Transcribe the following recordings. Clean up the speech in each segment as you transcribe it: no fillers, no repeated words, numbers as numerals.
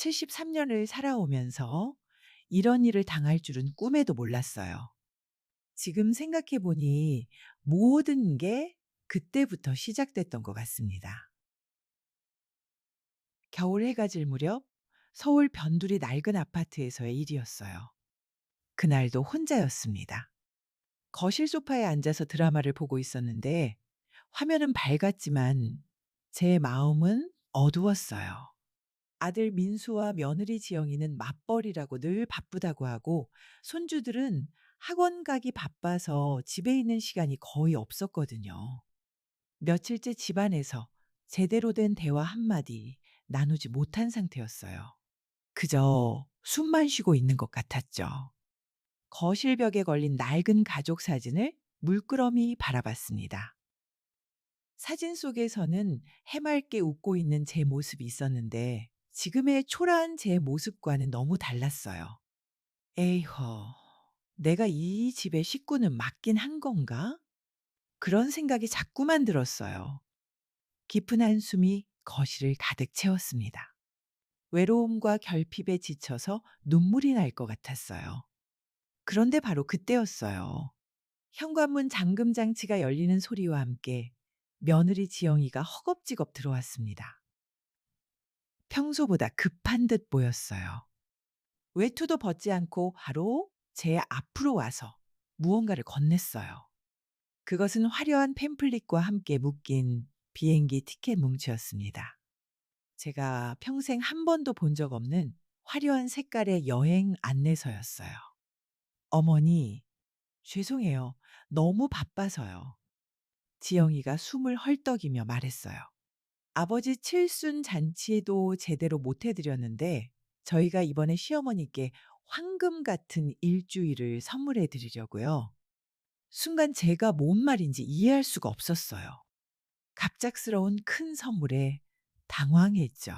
73년을 살아오면서 이런 일을 당할 줄은 꿈에도 몰랐어요. 지금 생각해 보니 모든 게 그때부터 시작됐던 것 같습니다. 겨울 해가 질 무렵 서울 변두리 낡은 아파트에서의 일이었어요. 그날도 혼자였습니다. 거실 소파에 앉아서 드라마를 보고 있었는데 화면은 밝았지만 제 마음은 어두웠어요. 아들 민수와 며느리 지영이는 맞벌이라고 늘 바쁘다고 하고 손주들은 학원 가기 바빠서 집에 있는 시간이 거의 없었거든요. 며칠째 집안에서 제대로 된 대화 한마디 나누지 못한 상태였어요. 그저 숨만 쉬고 있는 것 같았죠. 거실벽에 걸린 낡은 가족 사진을 물끄러미 바라봤습니다. 사진 속에서는 해맑게 웃고 있는 제 모습이 있었는데 지금의 초라한 제 모습과는 너무 달랐어요. 에이허, 내가 이 집의 식구는 맞긴 한 건가? 그런 생각이 자꾸만 들었어요. 깊은 한숨이 거실을 가득 채웠습니다. 외로움과 결핍에 지쳐서 눈물이 날 것 같았어요. 그런데 바로 그때였어요. 현관문 잠금 장치가 열리는 소리와 함께 며느리 지영이가 허겁지겁 들어왔습니다. 평소보다 급한 듯 보였어요. 외투도 벗지 않고 바로 제 앞으로 와서 무언가를 건넸어요. 그것은 화려한 팸플릿과 함께 묶인 비행기 티켓 뭉치였습니다. 제가 평생 한 번도 본 적 없는 화려한 색깔의 여행 안내서였어요. 어머니, 죄송해요. 너무 바빠서요. 지영이가 숨을 헐떡이며 말했어요. 아버지 칠순 잔치도 제대로 못 해드렸는데 저희가 이번에 시어머니께 황금 같은 일주일을 선물해 드리려고요. 순간 제가 뭔 말인지 이해할 수가 없었어요. 갑작스러운 큰 선물에 당황했죠.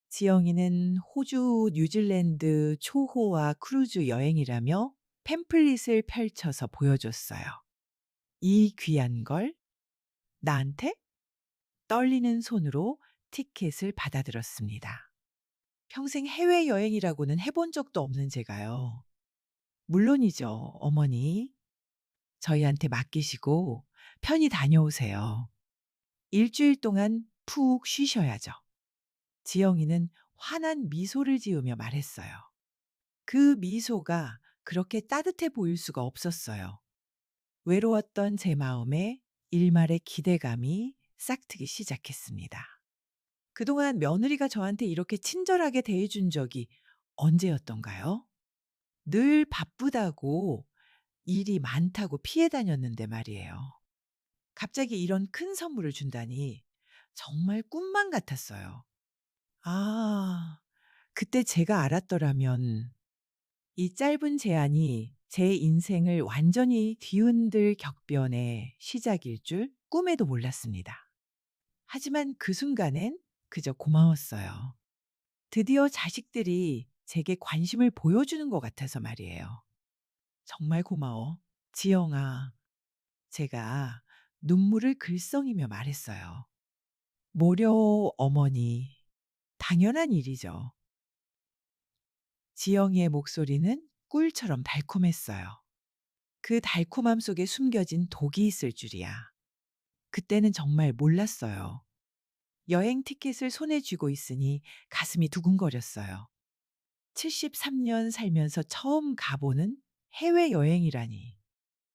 지영이는 호주, 뉴질랜드 초호화 크루즈 여행이라며 팸플릿을 펼쳐서 보여줬어요. 이 귀한 걸 나한테? 떨리는 손으로 티켓을 받아들었습니다. 평생 해외여행이라고는 해본 적도 없는 제가요. 물론이죠, 어머니. 저희한테 맡기시고 편히 다녀오세요. 일주일 동안 푹 쉬셔야죠. 지영이는 환한 미소를 지으며 말했어요. 그 미소가 그렇게 따뜻해 보일 수가 없었어요. 외로웠던 제 마음에 일말의 기대감이 싹트기 시작했습니다. 그동안 며느리가 저한테 이렇게 친절하게 대해준 적이 언제였던가요? 늘 바쁘다고 일이 많다고 피해 다녔는데 말이에요. 갑자기 이런 큰 선물을 준다니 정말 꿈만 같았어요. 아, 그때 제가 알았더라면 이 짧은 제안이 제 인생을 완전히 뒤흔들 격변의 시작일 줄 꿈에도 몰랐습니다. 하지만 그 순간엔 그저 고마웠어요. 드디어 자식들이 제게 관심을 보여주는 것 같아서 말이에요. 정말 고마워. 지영아. 제가 눈물을 글썽이며 말했어요. 모려 어머니. 당연한 일이죠. 지영이의 목소리는 꿀처럼 달콤했어요. 그 달콤함 속에 숨겨진 독이 있을 줄이야. 그때는 정말 몰랐어요. 여행 티켓을 손에 쥐고 있으니 가슴이 두근거렸어요. 73년 살면서 처음 가보는 해외여행이라니.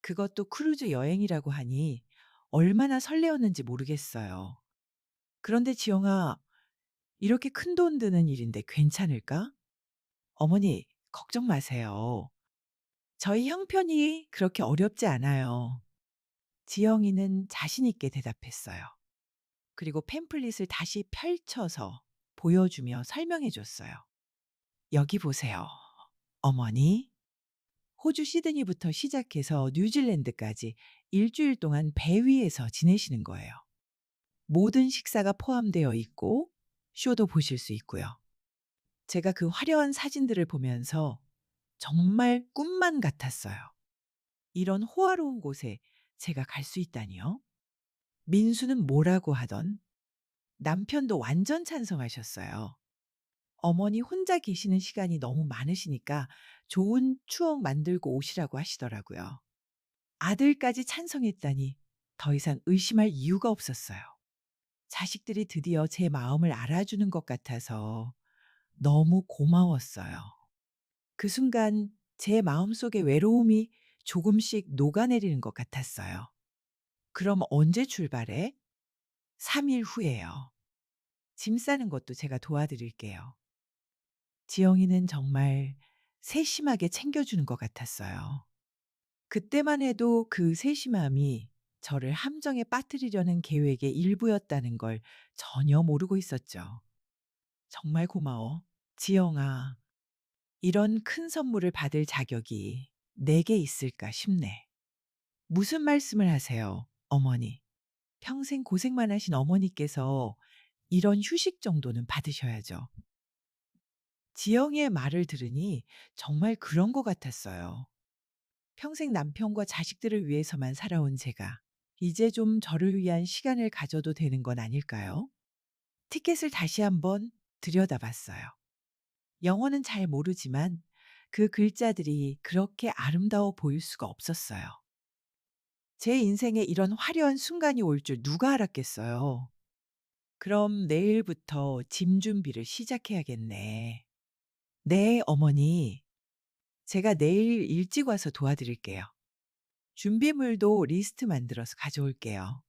그것도 크루즈 여행이라고 하니 얼마나 설레었는지 모르겠어요. 그런데 지영아, 이렇게 큰돈 드는 일인데 괜찮을까? 어머니, 걱정 마세요. 저희 형편이 그렇게 어렵지 않아요. 지영이는 자신 있게 대답했어요. 그리고 팸플릿을 다시 펼쳐서 보여주며 설명해 줬어요. 여기 보세요. 어머니, 호주 시드니부터 시작해서 뉴질랜드까지 일주일 동안 배 위에서 지내시는 거예요. 모든 식사가 포함되어 있고 쇼도 보실 수 있고요. 제가 그 화려한 사진들을 보면서 정말 꿈만 같았어요. 이런 호화로운 곳에 제가 갈 수 있다니요. 민수는 뭐라고 하던 남편도 완전 찬성하셨어요. 어머니 혼자 계시는 시간이 너무 많으시니까 좋은 추억 만들고 오시라고 하시더라고요. 아들까지 찬성했다니 더 이상 의심할 이유가 없었어요. 자식들이 드디어 제 마음을 알아주는 것 같아서 너무 고마웠어요. 그 순간 제 마음속의 외로움이 조금씩 녹아내리는 것 같았어요. 그럼 언제 출발해? 3일 후에요. 짐 싸는 것도 제가 도와드릴게요. 지영이는 정말 세심하게 챙겨주는 것 같았어요. 그때만 해도 그 세심함이 저를 함정에 빠뜨리려는 계획의 일부였다는 걸 전혀 모르고 있었죠. 정말 고마워. 지영아, 이런 큰 선물을 받을 자격이 내게 있을까 싶네. 무슨 말씀을 하세요, 어머니? 평생 고생만 하신 어머니께서 이런 휴식 정도는 받으셔야죠. 지영이의 말을 들으니 정말 그런 것 같았어요. 평생 남편과 자식들을 위해서만 살아온 제가 이제 좀 저를 위한 시간을 가져도 되는 건 아닐까요? 티켓을 다시 한번 들여다봤어요. 영어는 잘 모르지만 그 글자들이 그렇게 아름다워 보일 수가 없었어요. 제 인생에 이런 화려한 순간이 올 줄 누가 알았겠어요. 그럼 내일부터 짐 준비를 시작해야겠네. 네, 어머니. 제가 내일 일찍 와서 도와드릴게요. 준비물도 리스트 만들어서 가져올게요.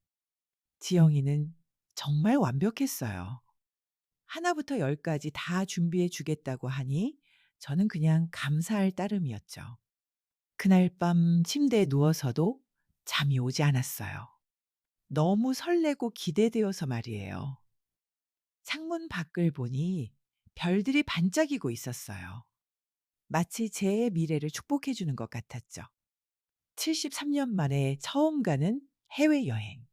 지영이는 정말 완벽했어요. 하나부터 열까지 다 준비해 주겠다고 하니 저는 그냥 감사할 따름이었죠. 그날 밤 침대에 누워서도 잠이 오지 않았어요. 너무 설레고 기대되어서 말이에요. 창문 밖을 보니 별들이 반짝이고 있었어요. 마치 제 미래를 축복해 주는 것 같았죠. 73년 만에 처음 가는 해외여행.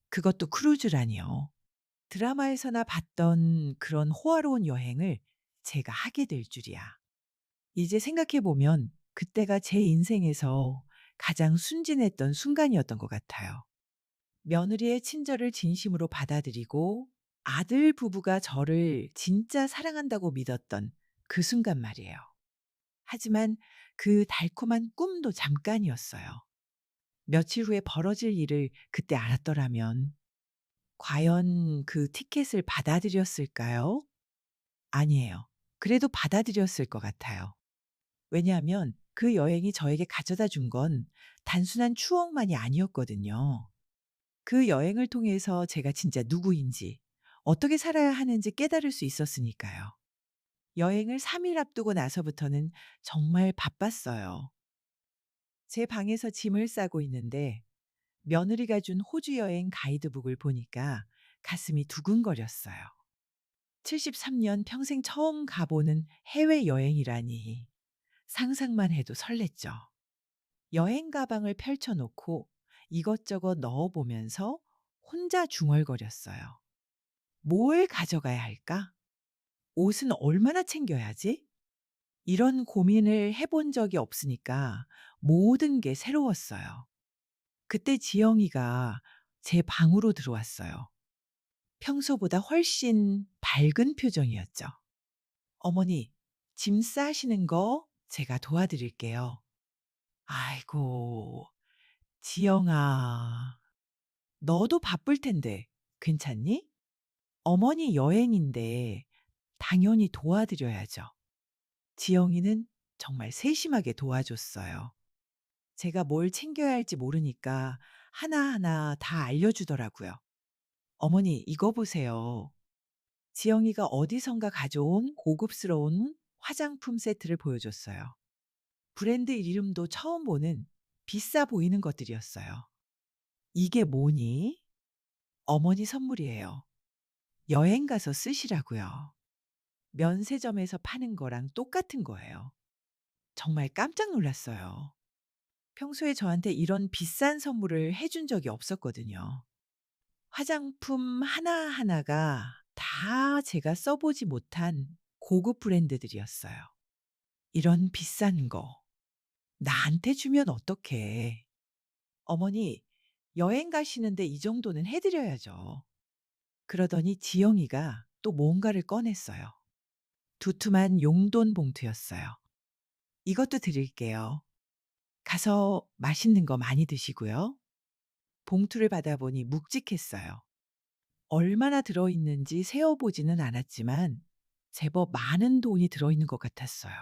그것도 크루즈라니요. 드라마에서나 봤던 그런 호화로운 여행을 제가 하게 될 줄이야. 이제 생각해 보면 그때가 제 인생에서 가장 순진했던 순간이었던 것 같아요. 며느리의 친절을 진심으로 받아들이고 아들 부부가 저를 진짜 사랑한다고 믿었던 그 순간 말이에요. 하지만 그 달콤한 꿈도 잠깐이었어요. 며칠 후에 벌어질 일을 그때 알았더라면 과연 그 티켓을 받아들였을까요? 아니에요. 그래도 받아들였을 것 같아요. 왜냐하면 그 여행이 저에게 가져다 준 건 단순한 추억만이 아니었거든요. 그 여행을 통해서 제가 진짜 누구인지, 어떻게 살아야 하는지 깨달을 수 있었으니까요. 여행을 3일 앞두고 나서부터는 정말 바빴어요. 제 방에서 짐을 싸고 있는데 며느리가 준 호주 여행 가이드북을 보니까 가슴이 두근거렸어요. 73년 평생 처음 가보는 해외여행이라니 상상만 해도 설렜죠. 여행 가방을 펼쳐놓고 이것저것 넣어보면서 혼자 중얼거렸어요. 뭘 가져가야 할까? 옷은 얼마나 챙겨야지? 이런 고민을 해본 적이 없으니까 모든 게 새로웠어요. 그때 지영이가 제 방으로 들어왔어요. 평소보다 훨씬 밝은 표정이었죠. 어머니, 짐 싸시는 거 제가 도와드릴게요. 아이고, 지영아, 너도 바쁠 텐데 괜찮니? 어머니 여행인데 당연히 도와드려야죠. 지영이는 정말 세심하게 도와줬어요. 제가 뭘 챙겨야 할지 모르니까 하나하나 다 알려주더라고요. 어머니, 이거 보세요. 지영이가 어디선가 가져온 고급스러운 화장품 세트를 보여줬어요. 브랜드 이름도 처음 보는 비싸 보이는 것들이었어요. 이게 뭐니? 어머니 선물이에요. 여행 가서 쓰시라고요. 면세점에서 파는 거랑 똑같은 거예요. 정말 깜짝 놀랐어요. 평소에 저한테 이런 비싼 선물을 해준 적이 없었거든요. 화장품 하나하나가 다 제가 써보지 못한 고급 브랜드들이었어요. 이런 비싼 거 나한테 주면 어떡해. 어머니, 여행 가시는데 이 정도는 해드려야죠. 그러더니 지영이가 또 뭔가를 꺼냈어요. 두툼한 용돈 봉투였어요. "이것도 드릴게요. 가서 맛있는 거 많이 드시고요." 봉투를 받아보니 묵직했어요. 얼마나 들어있는지 세어보지는 않았지만 제법 많은 돈이 들어있는 것 같았어요.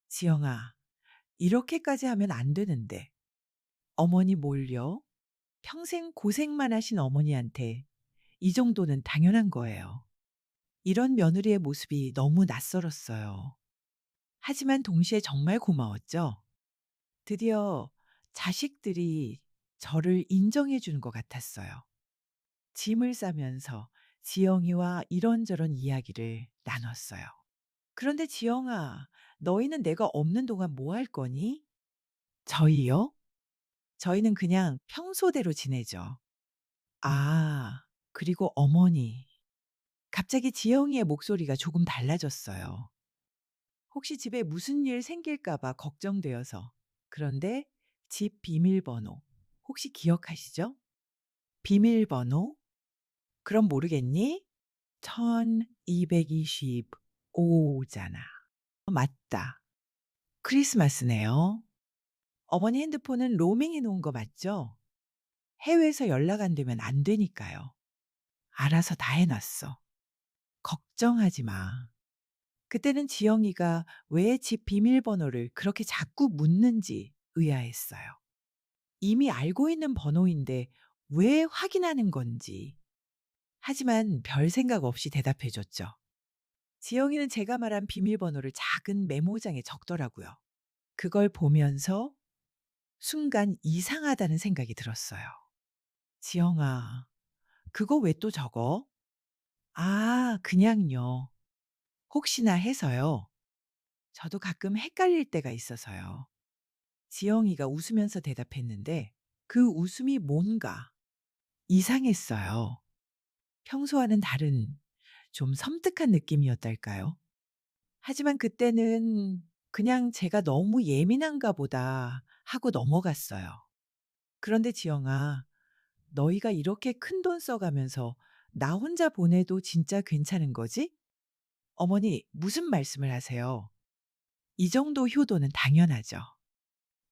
"지영아, 이렇게까지 하면 안 되는데." 어머니 뭘요? 평생 고생만 하신 어머니한테 이 정도는 당연한 거예요. 이런 며느리의 모습이 너무 낯설었어요. 하지만 동시에 정말 고마웠죠. 드디어 자식들이 저를 인정해 주는 것 같았어요. 짐을 싸면서 지영이와 이런저런 이야기를 나눴어요. "그런데 지영아, 너희는 내가 없는 동안 뭐 할 거니?" "저희요? 저희는 그냥 평소대로 지내죠." "아, 그리고 어머니." 갑자기 지영이의 목소리가 조금 달라졌어요. 혹시 집에 무슨 일 생길까 봐 걱정되어서. 그런데 집 비밀번호 혹시 기억하시죠? 비밀번호? 그럼 모르겠니? 1225 잖아. 맞다. 크리스마스네요. 어머니 핸드폰은 로밍해 놓은 거 맞죠? 해외에서 연락 안 되면 안 되니까요. 알아서 다 해 놨어. 걱정하지 마. 그때는 지영이가 왜 집 비밀번호를 그렇게 자꾸 묻는지 의아했어요. 이미 알고 있는 번호인데 왜 확인하는 건지. 하지만 별 생각 없이 대답해 줬죠. 지영이는 제가 말한 비밀번호를 작은 메모장에 적더라고요. 그걸 보면서 순간 이상하다는 생각이 들었어요. 지영아, 그거 왜 또 적어? 아, 그냥요. 혹시나 해서요. 저도 가끔 헷갈릴 때가 있어서요. 지영이가 웃으면서 대답했는데 그 웃음이 뭔가 이상했어요. 평소와는 다른 좀 섬뜩한 느낌이었달까요? 하지만 그때는 그냥 제가 너무 예민한가 보다 하고 넘어갔어요. 그런데 지영아, 너희가 이렇게 큰돈 써가면서 나 혼자 보내도 진짜 괜찮은 거지? 어머니, 무슨 말씀을 하세요? 이 정도 효도는 당연하죠.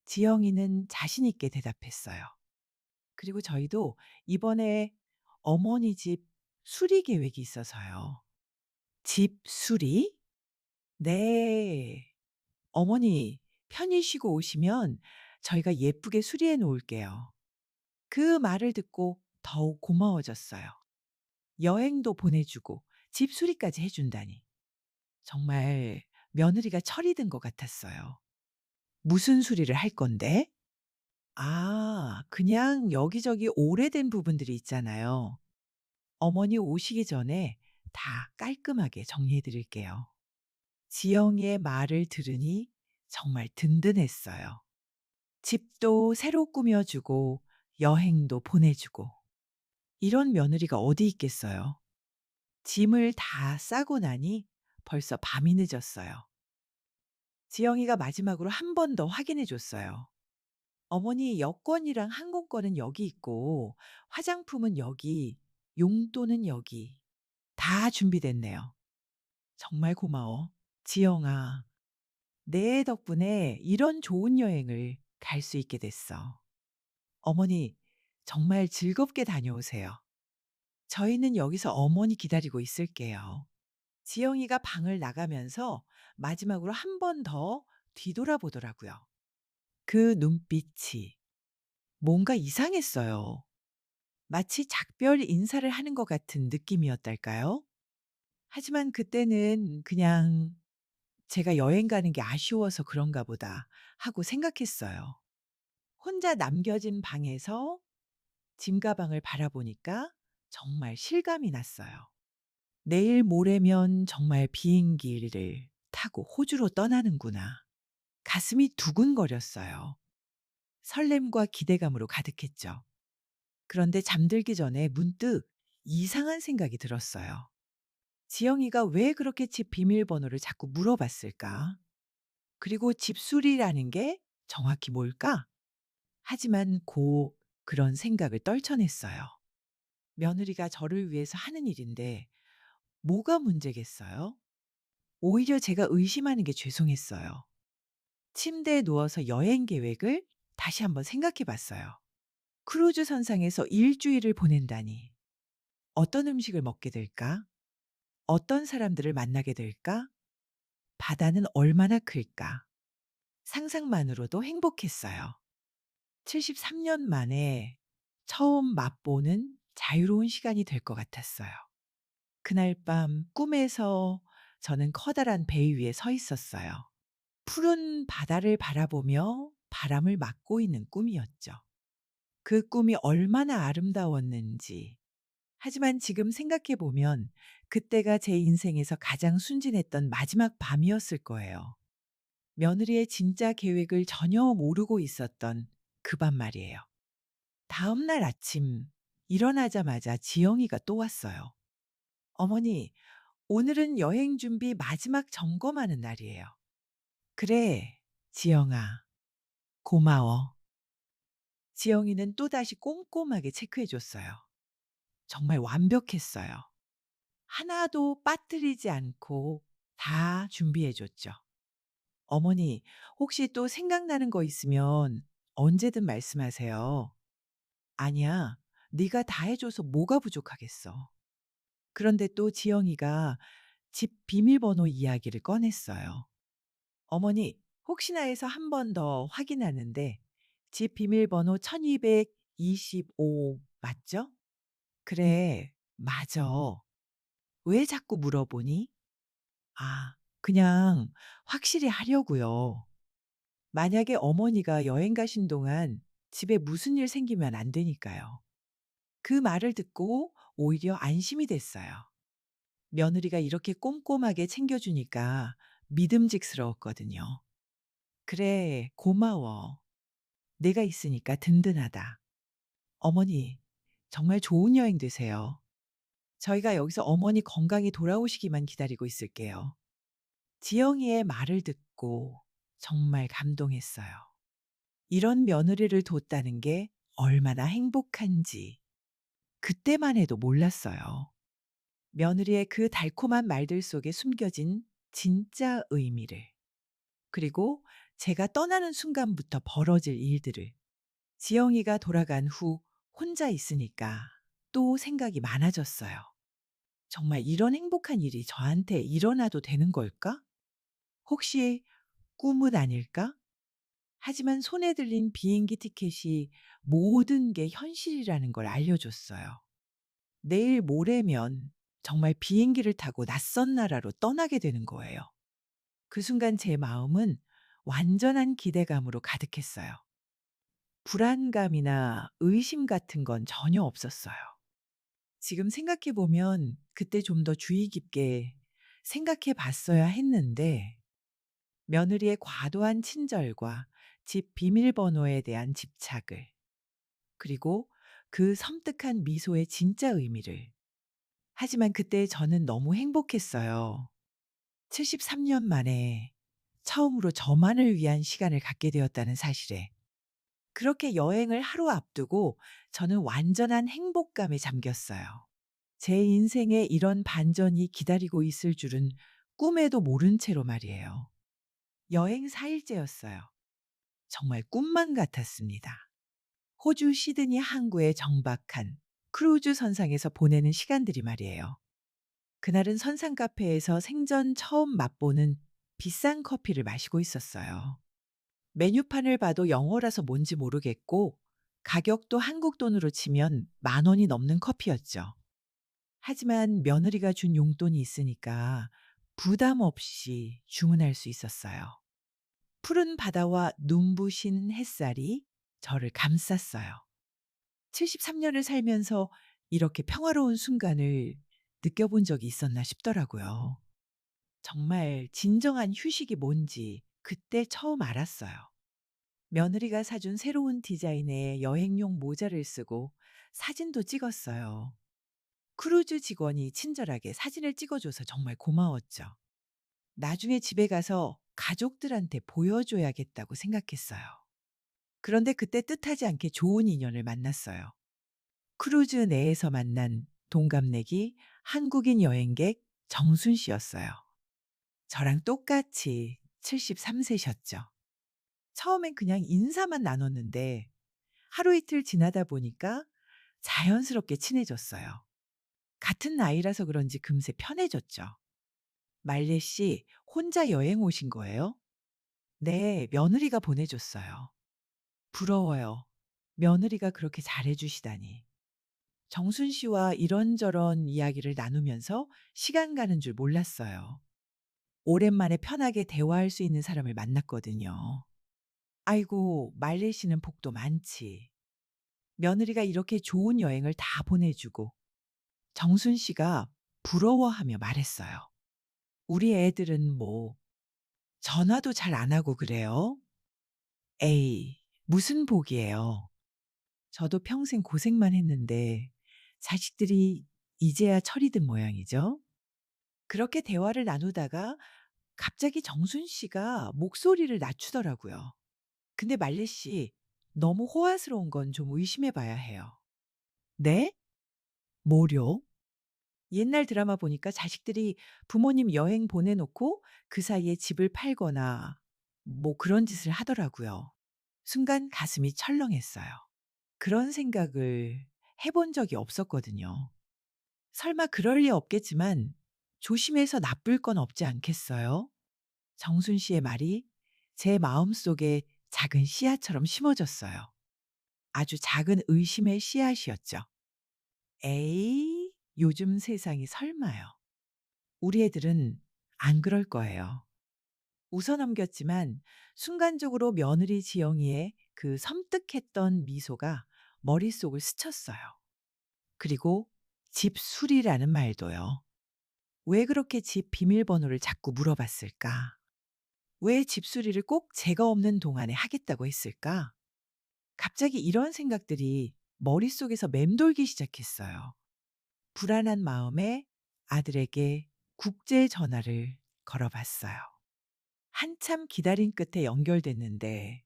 지영이는 자신 있게 대답했어요. 그리고 저희도 이번에 어머니 집 수리 계획이 있어서요. 집 수리? 네. 어머니 편히 쉬고 오시면 저희가 예쁘게 수리해 놓을게요. 그 말을 듣고 더욱 고마워졌어요. 여행도 보내주고 집 수리까지 해준다니. 정말 며느리가 철이 든 것 같았어요. 무슨 수리를 할 건데? 아, 그냥 여기저기 오래된 부분들이 있잖아요. 어머니 오시기 전에 다 깔끔하게 정리해 드릴게요. 지영이의 말을 들으니 정말 든든했어요. 집도 새로 꾸며주고 여행도 보내주고 이런 며느리가 어디 있겠어요. 짐을 다 싸고 나니 벌써 밤이 늦었어요. 지영이가 마지막으로 한 번 더 확인해 줬어요. 어머니 여권이랑 항공권은 여기 있고 화장품은 여기, 용돈은 여기. 다 준비됐네요. 정말 고마워. 지영아, 내 덕분에 이런 좋은 여행을 갈 수 있게 됐어. 어머니, 정말 즐겁게 다녀오세요. 저희는 여기서 어머니 기다리고 있을게요. 지영이가 방을 나가면서 마지막으로 한 번 더 뒤돌아보더라고요. 그 눈빛이 뭔가 이상했어요. 마치 작별 인사를 하는 것 같은 느낌이었달까요? 하지만 그때는 그냥 '제가 여행 가는 게 아쉬워서 그런가 보다.' 하고 생각했어요. 혼자 남겨진 방에서 짐가방을 바라보니까 정말 실감이 났어요. 내일 모레면 정말 비행기를 타고 호주로 떠나는구나. 가슴이 두근거렸어요. 설렘과 기대감으로 가득했죠. 그런데 잠들기 전에 문득 이상한 생각이 들었어요. 지영이가 왜 그렇게 집 비밀번호를 자꾸 물어봤을까? 그리고 집수리라는 게 정확히 뭘까? 하지만 고 그런 생각을 떨쳐냈어요. 며느리가 저를 위해서 하는 일인데 뭐가 문제겠어요? 오히려 제가 의심하는 게 죄송했어요. 침대에 누워서 여행 계획을 다시 한번 생각해 봤어요. 크루즈 선상에서 일주일을 보낸다니. 어떤 음식을 먹게 될까? 어떤 사람들을 만나게 될까? 바다는 얼마나 클까? 상상만으로도 행복했어요. 73년 만에 처음 맛보는 자유로운 시간이 될 것 같았어요. 그날 밤 꿈에서 저는 커다란 배 위에 서 있었어요. 푸른 바다를 바라보며 바람을 맞고 있는 꿈이었죠. 그 꿈이 얼마나 아름다웠는지. 하지만 지금 생각해 보면 그때가 제 인생에서 가장 순진했던 마지막 밤이었을 거예요. 며느리의 진짜 계획을 전혀 모르고 있었던 그 밤 말이에요. 다음 날 아침 일어나자마자 지영이가 또 왔어요. 어머니, 오늘은 여행 준비 마지막 점검하는 날이에요. 그래, 지영아, 고마워. 지영이는 또다시 꼼꼼하게 체크해 줬어요. 정말 완벽했어요. 하나도 빠뜨리지 않고 다 준비해 줬죠. 어머니, 혹시 또 생각나는 거 있으면 언제든 말씀하세요. 아니야, 네가 다 해줘서 뭐가 부족하겠어. 그런데 또 지영이가 집 비밀번호 이야기를 꺼냈어요. 어머니, 혹시나 해서 한 번 더 확인하는데 집 비밀번호 1225 맞죠? 그래, 맞아. 왜 자꾸 물어보니? 아, 그냥 확실히 하려고요. 만약에 어머니가 여행 가신 동안 집에 무슨 일 생기면 안 되니까요. 그 말을 듣고 오히려 안심이 됐어요. 며느리가 이렇게 꼼꼼하게 챙겨주니까 믿음직스러웠거든요. 그래, 고마워. 내가 있으니까 든든하다. 어머니, 정말 좋은 여행 되세요. 저희가 여기서 어머니 건강히 돌아오시기만 기다리고 있을게요. 지영이의 말을 듣고 정말 감동했어요. 이런 며느리를 뒀다는 게 얼마나 행복한지 그때만 해도 몰랐어요. 며느리의 그 달콤한 말들 속에 숨겨진 진짜 의미를, 그리고 제가 떠나는 순간부터 벌어질 일들을, 지영이가 돌아간 후 혼자 있으니까 또 생각이 많아졌어요. 정말 이런 행복한 일이 저한테 일어나도 되는 걸까? 혹시 꿈은 아닐까? 하지만 손에 들린 비행기 티켓이 모든 게 현실이라는 걸 알려줬어요. 내일 모레면 정말 비행기를 타고 낯선 나라로 떠나게 되는 거예요. 그 순간 제 마음은 완전한 기대감으로 가득했어요. 불안감이나 의심 같은 건 전혀 없었어요. 지금 생각해 보면 그때 좀 더 주의 깊게 생각해 봤어야 했는데, 며느리의 과도한 친절과 집 비밀번호에 대한 집착을, 그리고 그 섬뜩한 미소의 진짜 의미를. 하지만 그때 저는 너무 행복했어요. 73년 만에 처음으로 저만을 위한 시간을 갖게 되었다는 사실에. 그렇게 여행을 하루 앞두고 저는 완전한 행복감에 잠겼어요. 제 인생에 이런 반전이 기다리고 있을 줄은 꿈에도 모른 채로 말이에요. 여행 4일째였어요. 정말 꿈만 같았습니다. 호주 시드니 항구에 정박한 크루즈 선상에서 보내는 시간들이 말이에요. 그날은 선상 카페에서 생전 처음 맛보는 비싼 커피를 마시고 있었어요. 메뉴판을 봐도 영어라서 뭔지 모르겠고 가격도 한국 돈으로 치면 10,000원이 넘는 커피였죠. 하지만 며느리가 준 용돈이 있으니까 부담 없이 주문할 수 있었어요. 푸른 바다와 눈부신 햇살이 저를 감쌌어요. 73년을 살면서 이렇게 평화로운 순간을 느껴본 적이 있었나 싶더라고요. 정말 진정한 휴식이 뭔지 그때 처음 알았어요. 며느리가 사준 새로운 디자인의 여행용 모자를 쓰고 사진도 찍었어요. 크루즈 직원이 친절하게 사진을 찍어줘서 정말 고마웠죠. 나중에 집에 가서 가족들한테 보여줘야겠다고 생각했어요. 그런데 그때 뜻하지 않게 좋은 인연을 만났어요. 크루즈 내에서 만난 동갑내기 한국인 여행객 정순 씨였어요. 저랑 똑같이 73세셨죠. 처음엔 그냥 인사만 나눴는데 하루 이틀 지나다 보니까 자연스럽게 친해졌어요. 같은 나이라서 그런지 금세 편해졌죠. 말레 씨, 혼자 여행 오신 거예요? 네, 며느리가 보내줬어요. 부러워요. 며느리가 그렇게 잘해주시다니. 정순 씨와 이런저런 이야기를 나누면서 시간 가는 줄 몰랐어요. 오랜만에 편하게 대화할 수 있는 사람을 만났거든요. 아이고, 말레 씨는 복도 많지. 며느리가 이렇게 좋은 여행을 다 보내주고 정순 씨가 부러워하며 말했어요. 우리 애들은 뭐 전화도 잘 안 하고 그래요? 에이, 무슨 복이에요. 저도 평생 고생만 했는데 자식들이 이제야 철이 든 모양이죠. 그렇게 대화를 나누다가 갑자기 정순 씨가 목소리를 낮추더라고요. 근데 말레 씨, 너무 호화스러운 건 좀 의심해 봐야 해요. 네? 뭐요? 옛날 드라마 보니까 자식들이 부모님 여행 보내놓고 그 사이에 집을 팔거나 뭐 그런 짓을 하더라고요. 순간 가슴이 철렁했어요. 그런 생각을 해본 적이 없었거든요. 설마 그럴 리 없겠지만 조심해서 나쁠 건 없지 않겠어요? 정순 씨의 말이 제 마음속에 작은 씨앗처럼 심어졌어요. 아주 작은 의심의 씨앗이었죠. 에이, 요즘 세상이 설마요. 우리 애들은 안 그럴 거예요. 웃어 넘겼지만 순간적으로 며느리 지영이의 그 섬뜩했던 미소가 머릿속을 스쳤어요. 그리고 집수리라는 말도요. 왜 그렇게 집 비밀번호를 자꾸 물어봤을까? 왜 집수리를 꼭 제가 없는 동안에 하겠다고 했을까? 갑자기 이런 생각들이 머릿속에서 맴돌기 시작했어요. 불안한 마음에 아들에게 국제 전화를 걸어봤어요. 한참 기다린 끝에 연결됐는데,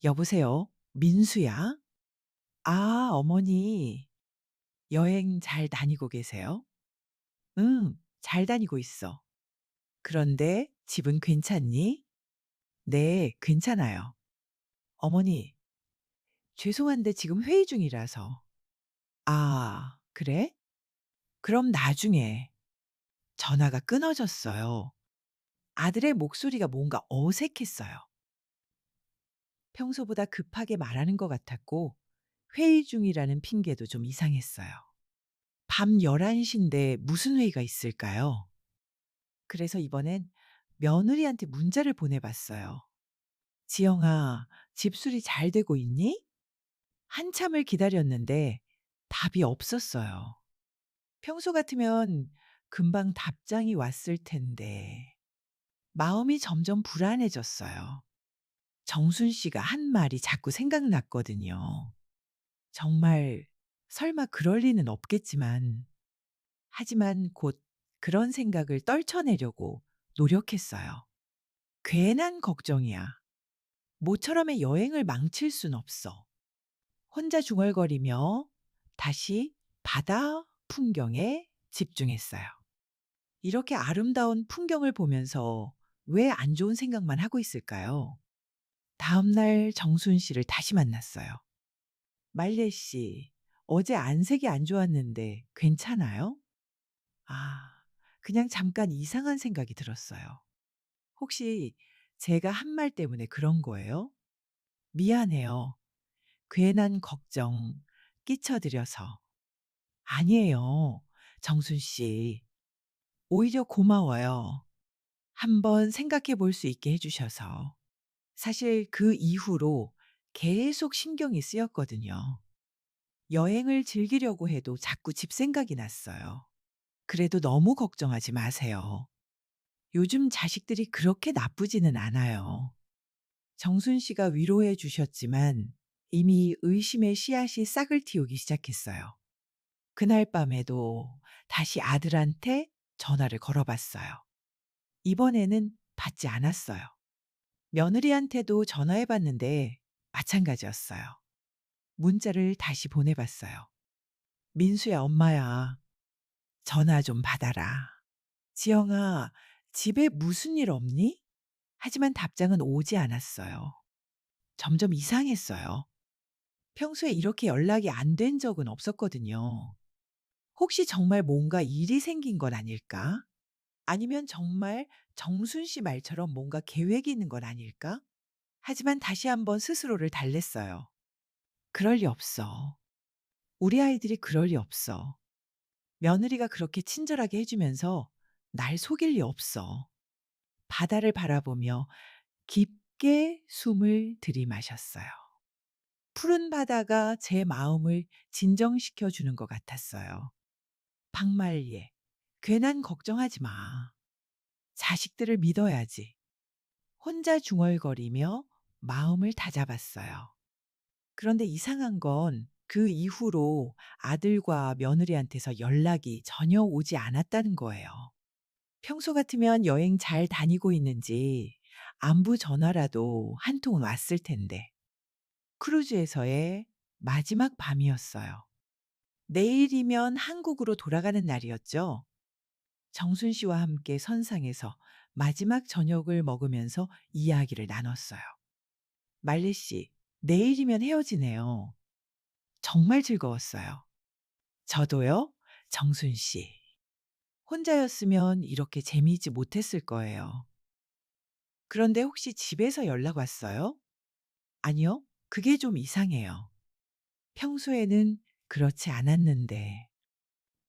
여보세요? 민수야? 아, 어머니, 여행 잘 다니고 계세요? 응, 잘 다니고 있어. 그런데 집은 괜찮니? 네, 괜찮아요. 어머니, 죄송한데 지금 회의 중이라서. 아, 그래? 그럼 나중에 전화가 끊어졌어요. 아들의 목소리가 뭔가 어색했어요. 평소보다 급하게 말하는 것 같았고, 회의 중이라는 핑계도 좀 이상했어요. 밤 11시인데 무슨 회의가 있을까요? 그래서 이번엔 며느리한테 문자를 보내봤어요. 지영아, 집수리 잘 되고 있니? 한참을 기다렸는데 답이 없었어요. 평소 같으면 금방 답장이 왔을 텐데 마음이 점점 불안해졌어요. 정순 씨가 한 말이 자꾸 생각났거든요. 정말 설마 그럴 리는 없겠지만 하지만 곧 그런 생각을 떨쳐내려고 노력했어요. 괜한 걱정이야. 모처럼의 여행을 망칠 순 없어. 혼자 중얼거리며 다시 바다 풍경에 집중했어요. 이렇게 아름다운 풍경을 보면서 왜 안 좋은 생각만 하고 있을까요? 다음 날 정순 씨를 다시 만났어요. 말례 씨, 어제 안색이 안 좋았는데 괜찮아요? 아, 그냥 잠깐 이상한 생각이 들었어요. 혹시 제가 한 말 때문에 그런 거예요? 미안해요. 괜한 걱정 끼쳐드려서. 아니에요. 정순 씨. 오히려 고마워요. 한번 생각해 볼 수 있게 해주셔서. 사실 그 이후로 계속 신경이 쓰였거든요. 여행을 즐기려고 해도 자꾸 집 생각이 났어요. 그래도 너무 걱정하지 마세요. 요즘 자식들이 그렇게 나쁘지는 않아요. 정순 씨가 위로해 주셨지만 이미 의심의 씨앗이 싹을 틔우기 시작했어요. 그날 밤에도 다시 아들한테 전화를 걸어봤어요. 이번에는 받지 않았어요. 며느리한테도 전화해 봤는데 마찬가지였어요. 문자를 다시 보내봤어요. 민수야, 엄마야. 전화 좀 받아라. 지영아, 집에 무슨 일 없니? 하지만 답장은 오지 않았어요. 점점 이상했어요. 평소에 이렇게 연락이 안 된 적은 없었거든요. 혹시 정말 뭔가 일이 생긴 건 아닐까? 아니면 정말 정순 씨 말처럼 뭔가 계획이 있는 건 아닐까? 하지만 다시 한번 스스로를 달랬어요. 그럴 리 없어. 우리 아이들이 그럴 리 없어. 며느리가 그렇게 친절하게 해주면서 날 속일 리 없어. 바다를 바라보며 깊게 숨을 들이마셨어요. 푸른 바다가 제 마음을 진정시켜 주는 것 같았어요. 박말리에 괜한 걱정하지 마. 자식들을 믿어야지. 혼자 중얼거리며 마음을 다잡았어요. 그런데 이상한 건 그 이후로 아들과 며느리한테서 연락이 전혀 오지 않았다는 거예요. 평소 같으면 여행 잘 다니고 있는지 안부 전화라도 한 통은 왔을 텐데. 크루즈에서의 마지막 밤이었어요. 내일이면 한국으로 돌아가는 날이었죠. 정순 씨와 함께 선상에서 마지막 저녁을 먹으면서 이야기를 나눴어요. 말리 씨, 내일이면 헤어지네요. 정말 즐거웠어요. 저도요, 정순 씨. 혼자였으면 이렇게 재미있지 못했을 거예요. 그런데 혹시 집에서 연락 왔어요? 아니요, 그게 좀 이상해요. 평소에는 그렇지 않았는데.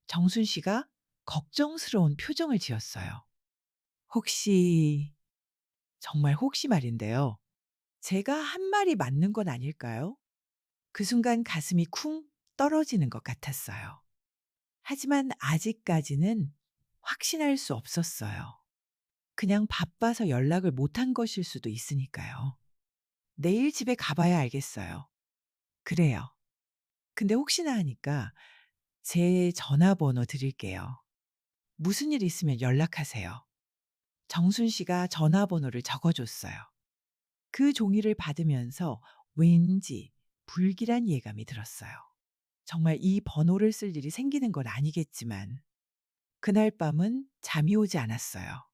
정순 씨가 걱정스러운 표정을 지었어요. 혹시, 정말 혹시 말인데요. 제가 한 말이 맞는 건 아닐까요? 그 순간 가슴이 쿵 떨어지는 것 같았어요. 하지만 아직까지는 확신할 수 없었어요. 그냥 바빠서 연락을 못한 것일 수도 있으니까요. 내일 집에 가봐야 알겠어요. 그래요. 근데 혹시나 하니까 제 전화번호 드릴게요. 무슨 일 있으면 연락하세요. 정순 씨가 전화번호를 적어줬어요. 그 종이를 받으면서 왠지 불길한 예감이 들었어요. 정말 이 번호를 쓸 일이 생기는 건 아니겠지만 그날 밤은 잠이 오지 않았어요.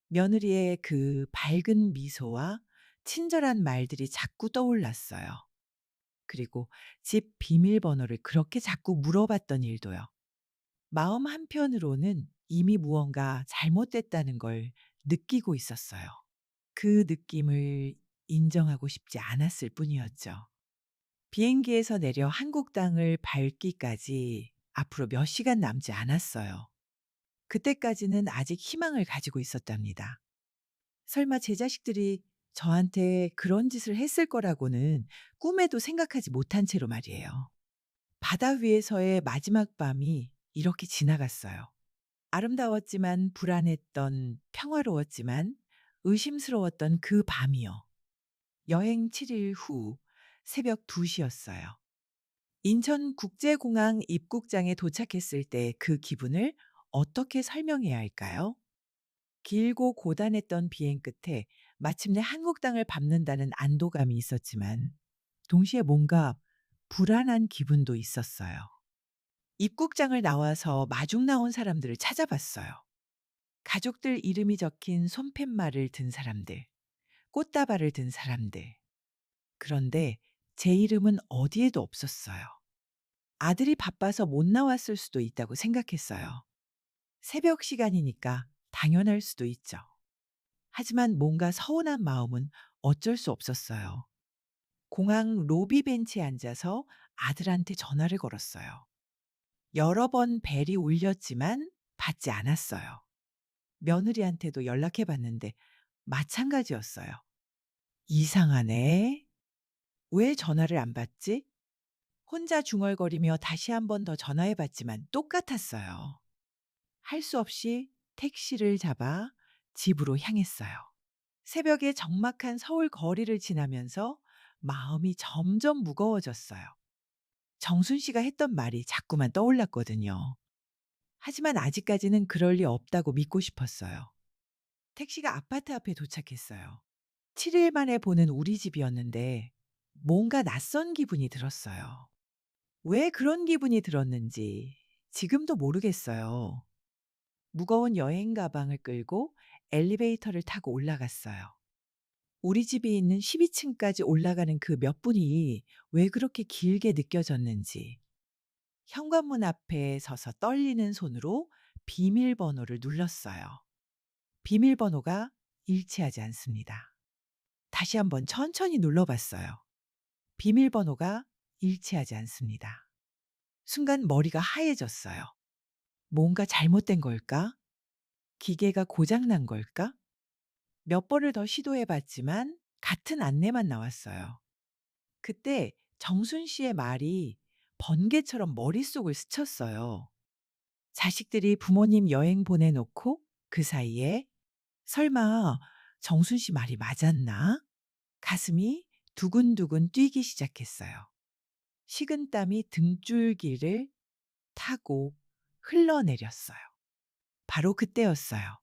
며느리의 그 밝은 미소와 친절한 말들이 자꾸 떠올랐어요. 그리고 집 비밀번호를 그렇게 자꾸 물어봤던 일도요. 마음 한편으로는 이미 무언가 잘못됐다는 걸 느끼고 있었어요. 그 느낌을 인정하고 싶지 않았을 뿐이었죠. 비행기에서 내려 한국 땅을 밟기까지 앞으로 몇 시간 남지 않았어요. 그때까지는 아직 희망을 가지고 있었답니다. 설마 제 자식들이 저한테 그런 짓을 했을 거라고는 꿈에도 생각하지 못한 채로 말이에요. 바다 위에서의 마지막 밤이 이렇게 지나갔어요. 아름다웠지만 불안했던, 평화로웠지만 의심스러웠던 그 밤이요. 여행 7일 후 새벽 2시였어요. 인천국제공항 입국장에 도착했을 때 그 기분을 어떻게 설명해야 할까요? 길고 고단했던 비행 끝에 마침내 한국 땅을 밟는다는 안도감이 있었지만 동시에 뭔가 불안한 기분도 있었어요. 입국장을 나와서 마중 나온 사람들을 찾아봤어요. 가족들 이름이 적힌 손팻말을 든 사람들, 꽃다발을 든 사람들. 그런데 제 이름은 어디에도 없었어요. 아들이 바빠서 못 나왔을 수도 있다고 생각했어요. 새벽 시간이니까 당연할 수도 있죠. 하지만 뭔가 서운한 마음은 어쩔 수 없었어요. 공항 로비 벤치에 앉아서 아들한테 전화를 걸었어요. 여러 번 벨이 울렸지만 받지 않았어요. 며느리한테도 연락해 봤는데 마찬가지였어요. 이상하네. 왜 전화를 안 받지? 혼자 중얼거리며 다시 한 번 더 전화해 봤지만 똑같았어요. 할 수 없이 택시를 잡아 집으로 향했어요. 새벽에 적막한 서울 거리를 지나면서 마음이 점점 무거워졌어요. 정순 씨가 했던 말이 자꾸만 떠올랐거든요. 하지만 아직까지는 그럴 리 없다고 믿고 싶었어요. 택시가 아파트 앞에 도착했어요. 7일 만에 보는 우리 집이었는데 뭔가 낯선 기분이 들었어요. 왜 그런 기분이 들었는지 지금도 모르겠어요. 무거운 여행 가방을 끌고 엘리베이터를 타고 올라갔어요. 우리 집이 있는 12층까지 올라가는 그 몇 분이 왜 그렇게 길게 느껴졌는지 현관문 앞에 서서 떨리는 손으로 비밀번호를 눌렀어요. 비밀번호가 일치하지 않습니다. 다시 한번 천천히 눌러봤어요. 비밀번호가 일치하지 않습니다. 순간 머리가 하얘졌어요. 뭔가 잘못된 걸까? 기계가 고장난 걸까? 몇 번을 더 시도해 봤지만 같은 안내만 나왔어요. 그때 정순 씨의 말이 번개처럼 머릿속을 스쳤어요. 자식들이 부모님 여행 보내놓고 그 사이에 설마 정순 씨 말이 맞았나? 가슴이 두근두근 뛰기 시작했어요. 식은땀이 등줄기를 타고 흘러내렸어요. 바로 그때였어요.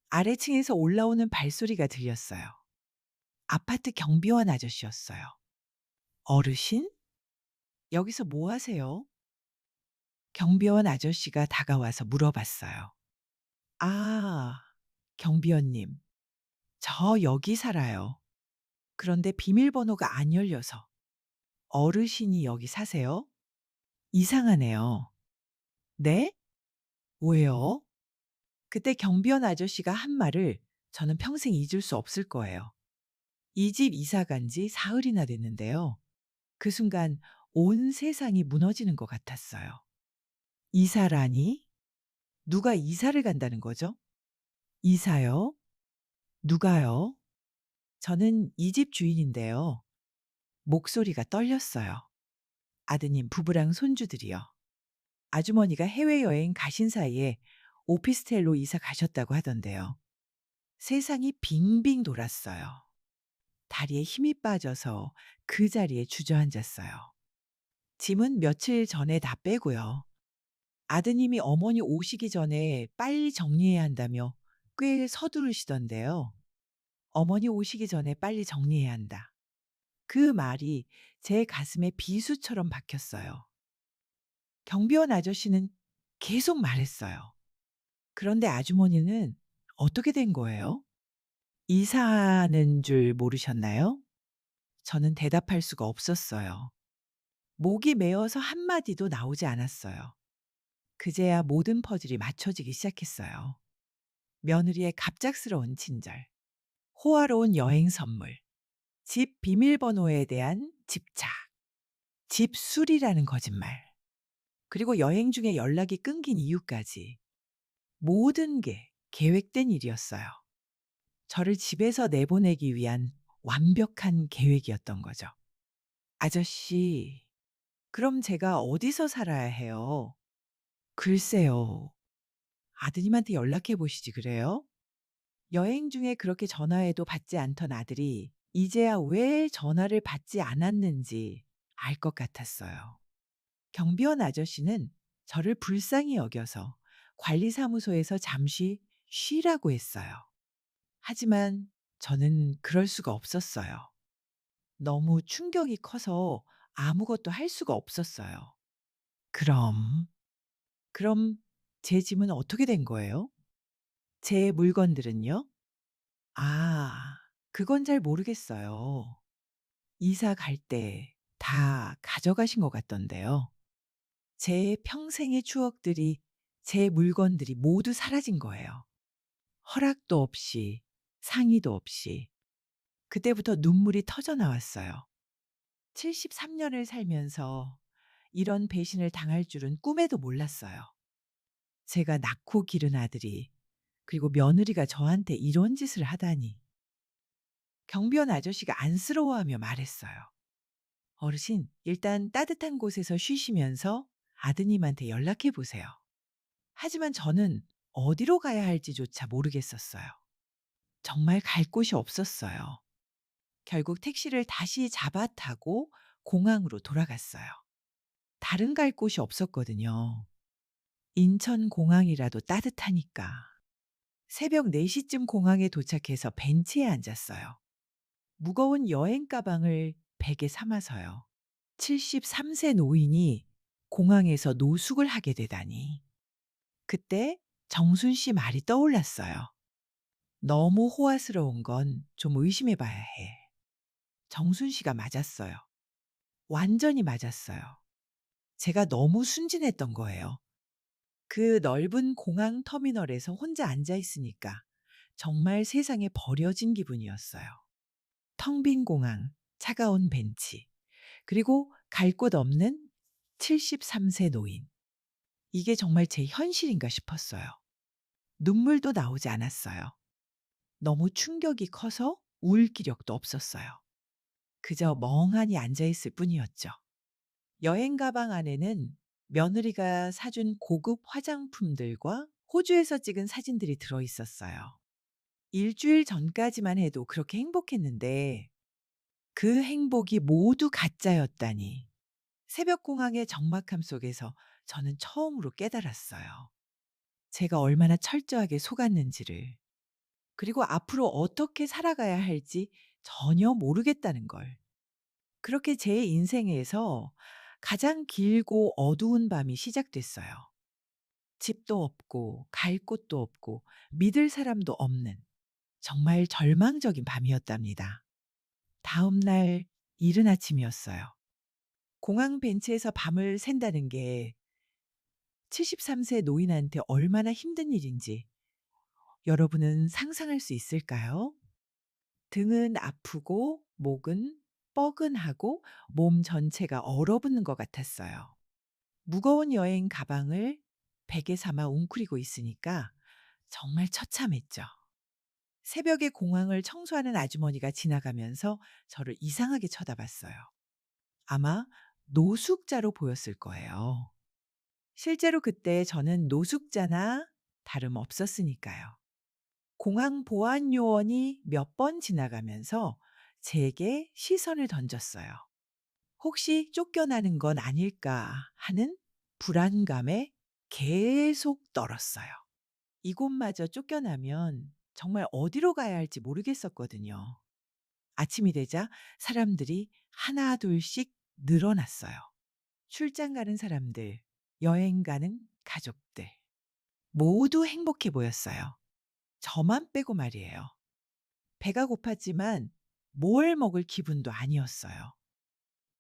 아래층에서 올라오는 발소리가 들렸어요. 아파트 경비원 아저씨였어요. 어르신? 여기서 뭐 하세요? 경비원 아저씨가 다가와서 물어봤어요. 아, 경비원님, 저 여기 살아요. 그런데 비밀번호가 안 열려서. 어르신이 여기 사세요? 이상하네요. 네? 왜요? 그때 경비원 아저씨가 한 말을 저는 평생 잊을 수 없을 거예요. 이 집 이사 간 지 사흘이나 됐는데요. 그 순간 온 세상이 무너지는 것 같았어요. 이사라니? 누가 이사를 간다는 거죠? 이사요? 누가요? 저는 이 집 주인인데요. 목소리가 떨렸어요. 아드님 부부랑 손주들이요. 아주머니가 해외여행 가신 사이에 오피스텔로 이사 가셨다고 하던데요. 세상이 빙빙 돌았어요. 다리에 힘이 빠져서 그 자리에 주저앉았어요. 짐은 며칠 전에 다 빼고요. 아드님이 어머니 오시기 전에 빨리 정리해야 한다며 꽤 서두르시던데요. 어머니 오시기 전에 빨리 정리해야 한다. 그 말이 제 가슴에 비수처럼 박혔어요. 경비원 아저씨는 계속 말했어요. 그런데 아주머니는 어떻게 된 거예요? 이사하는 줄 모르셨나요? 저는 대답할 수가 없었어요. 목이 메어서 한마디도 나오지 않았어요. 그제야 모든 퍼즐이 맞춰지기 시작했어요. 며느리의 갑작스러운 친절, 호화로운 여행 선물, 집 비밀번호에 대한 집착, 집술이라는 거짓말, 그리고 여행 중에 연락이 끊긴 이유까지 모든 게 계획된 일이었어요. 저를 집에서 내보내기 위한 완벽한 계획이었던 거죠. 아저씨, 그럼 제가 어디서 살아야 해요? 글쎄요. 아드님한테 연락해 보시지 그래요? 여행 중에 그렇게 전화해도 받지 않던 아들이 이제야 왜 전화를 받지 않았는지 알 것 같았어요. 경비원 아저씨는 저를 불쌍히 여겨서 관리사무소에서 잠시 쉬라고 했어요. 하지만 저는 그럴 수가 없었어요. 너무 충격이 커서 아무것도 할 수가 없었어요. 그럼, 그럼 제 짐은 어떻게 된 거예요? 제 물건들은요? 아, 그건 잘 모르겠어요. 이사 갈 때 다 가져가신 것 같던데요. 제 평생의 추억들이, 제 물건들이 모두 사라진 거예요. 허락도 없이, 상의도 없이. 그때부터 눈물이 터져 나왔어요. 73년을 살면서 이런 배신을 당할 줄은 꿈에도 몰랐어요. 제가 낳고 기른 아들이, 그리고 며느리가 저한테 이런 짓을 하다니. 경비원 아저씨가 안쓰러워하며 말했어요. 어르신, 일단 따뜻한 곳에서 쉬시면서 아드님한테 연락해 보세요. 하지만 저는 어디로 가야 할지조차 모르겠었어요. 정말 갈 곳이 없었어요. 결국 택시를 다시 잡아 타고 공항으로 돌아갔어요. 다른 갈 곳이 없었거든요. 인천 공항이라도 따뜻하니까. 새벽 4시쯤 공항에 도착해서 벤치에 앉았어요. 무거운 여행 가방을 베개 삼아서요. 73세 노인이 공항에서 노숙을 하게 되다니. 그때 정순 씨 말이 떠올랐어요. 너무 호화스러운 건 좀 의심해 봐야 해. 정순 씨가 맞았어요. 완전히 맞았어요. 제가 너무 순진했던 거예요. 그 넓은 공항 터미널에서 혼자 앉아 있으니까 정말 세상에 버려진 기분이었어요. 텅 빈 공항, 차가운 벤치, 그리고 갈 곳 없는 73세 노인. 이게 정말 제 현실인가 싶었어요. 눈물도 나오지 않았어요. 너무 충격이 커서 울 기력도 없었어요. 그저 멍하니 앉아 있을 뿐이었죠. 여행 가방 안에는 며느리가 사준 고급 화장품들과 호주에서 찍은 사진들이 들어 있었어요. 일주일 전까지만 해도 그렇게 행복했는데 그 행복이 모두 가짜였다니. 새벽 공항의 적막함 속에서 저는 처음으로 깨달았어요. 제가 얼마나 철저하게 속았는지를. 그리고 앞으로 어떻게 살아가야 할지 전혀 모르겠다는 걸. 그렇게 제 인생에서 가장 길고 어두운 밤이 시작됐어요. 집도 없고 갈 곳도 없고 믿을 사람도 없는 정말 절망적인 밤이었답니다. 다음 날 이른 아침이었어요. 공항 벤치에서 밤을 샌다는 게 73세 노인한테 얼마나 힘든 일인지 여러분은 상상할 수 있을까요? 등은 아프고 목은 뻐근하고 몸 전체가 얼어붙는 것 같았어요. 무거운 여행 가방을 베개 삼아 웅크리고 있으니까 정말 처참했죠. 새벽에 공항을 청소하는 아주머니가 지나가면서 저를 이상하게 쳐다봤어요. 아마 노숙자로 보였을 거예요. 실제로 그때 저는 노숙자나 다름없었으니까요. 공항 보안 요원이 몇 번 지나가면서 제게 시선을 던졌어요. 혹시 쫓겨나는 건 아닐까 하는 불안감에 계속 떨었어요. 이곳마저 쫓겨나면 정말 어디로 가야 할지 모르겠었거든요. 아침이 되자 사람들이 하나 둘씩 늘어났어요. 출장 가는 사람들, 여행 가는 가족들. 모두 행복해 보였어요. 저만 빼고 말이에요. 배가 고팠지만 뭘 먹을 기분도 아니었어요.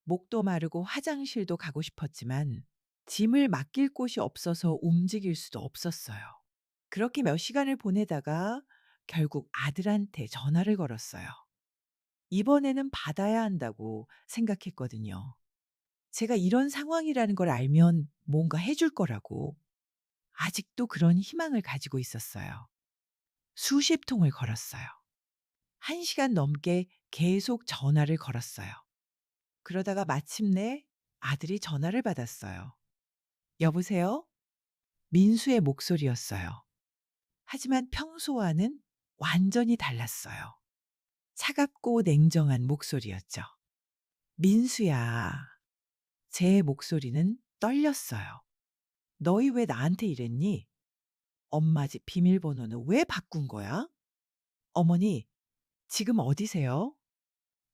목도 마르고 화장실도 가고 싶었지만 짐을 맡길 곳이 없어서 움직일 수도 없었어요. 그렇게 몇 시간을 보내다가 결국 아들한테 전화를 걸었어요. 이번에는 받아야 한다고 생각했거든요. 제가 이런 상황이라는 걸 알면 뭔가 해줄 거라고. 아직도 그런 희망을 가지고 있었어요. 수십 통을 걸었어요. 1시간 넘게 계속 전화를 걸었어요. 그러다가 마침내 아들이 전화를 받았어요. 여보세요? 민수의 목소리였어요. 하지만 평소와는 완전히 달랐어요. 차갑고 냉정한 목소리였죠. 민수야. 제 목소리는 떨렸어요. 너희 왜 나한테 이랬니? 엄마 집 비밀번호는 왜 바꾼 거야? 어머니, 지금 어디세요?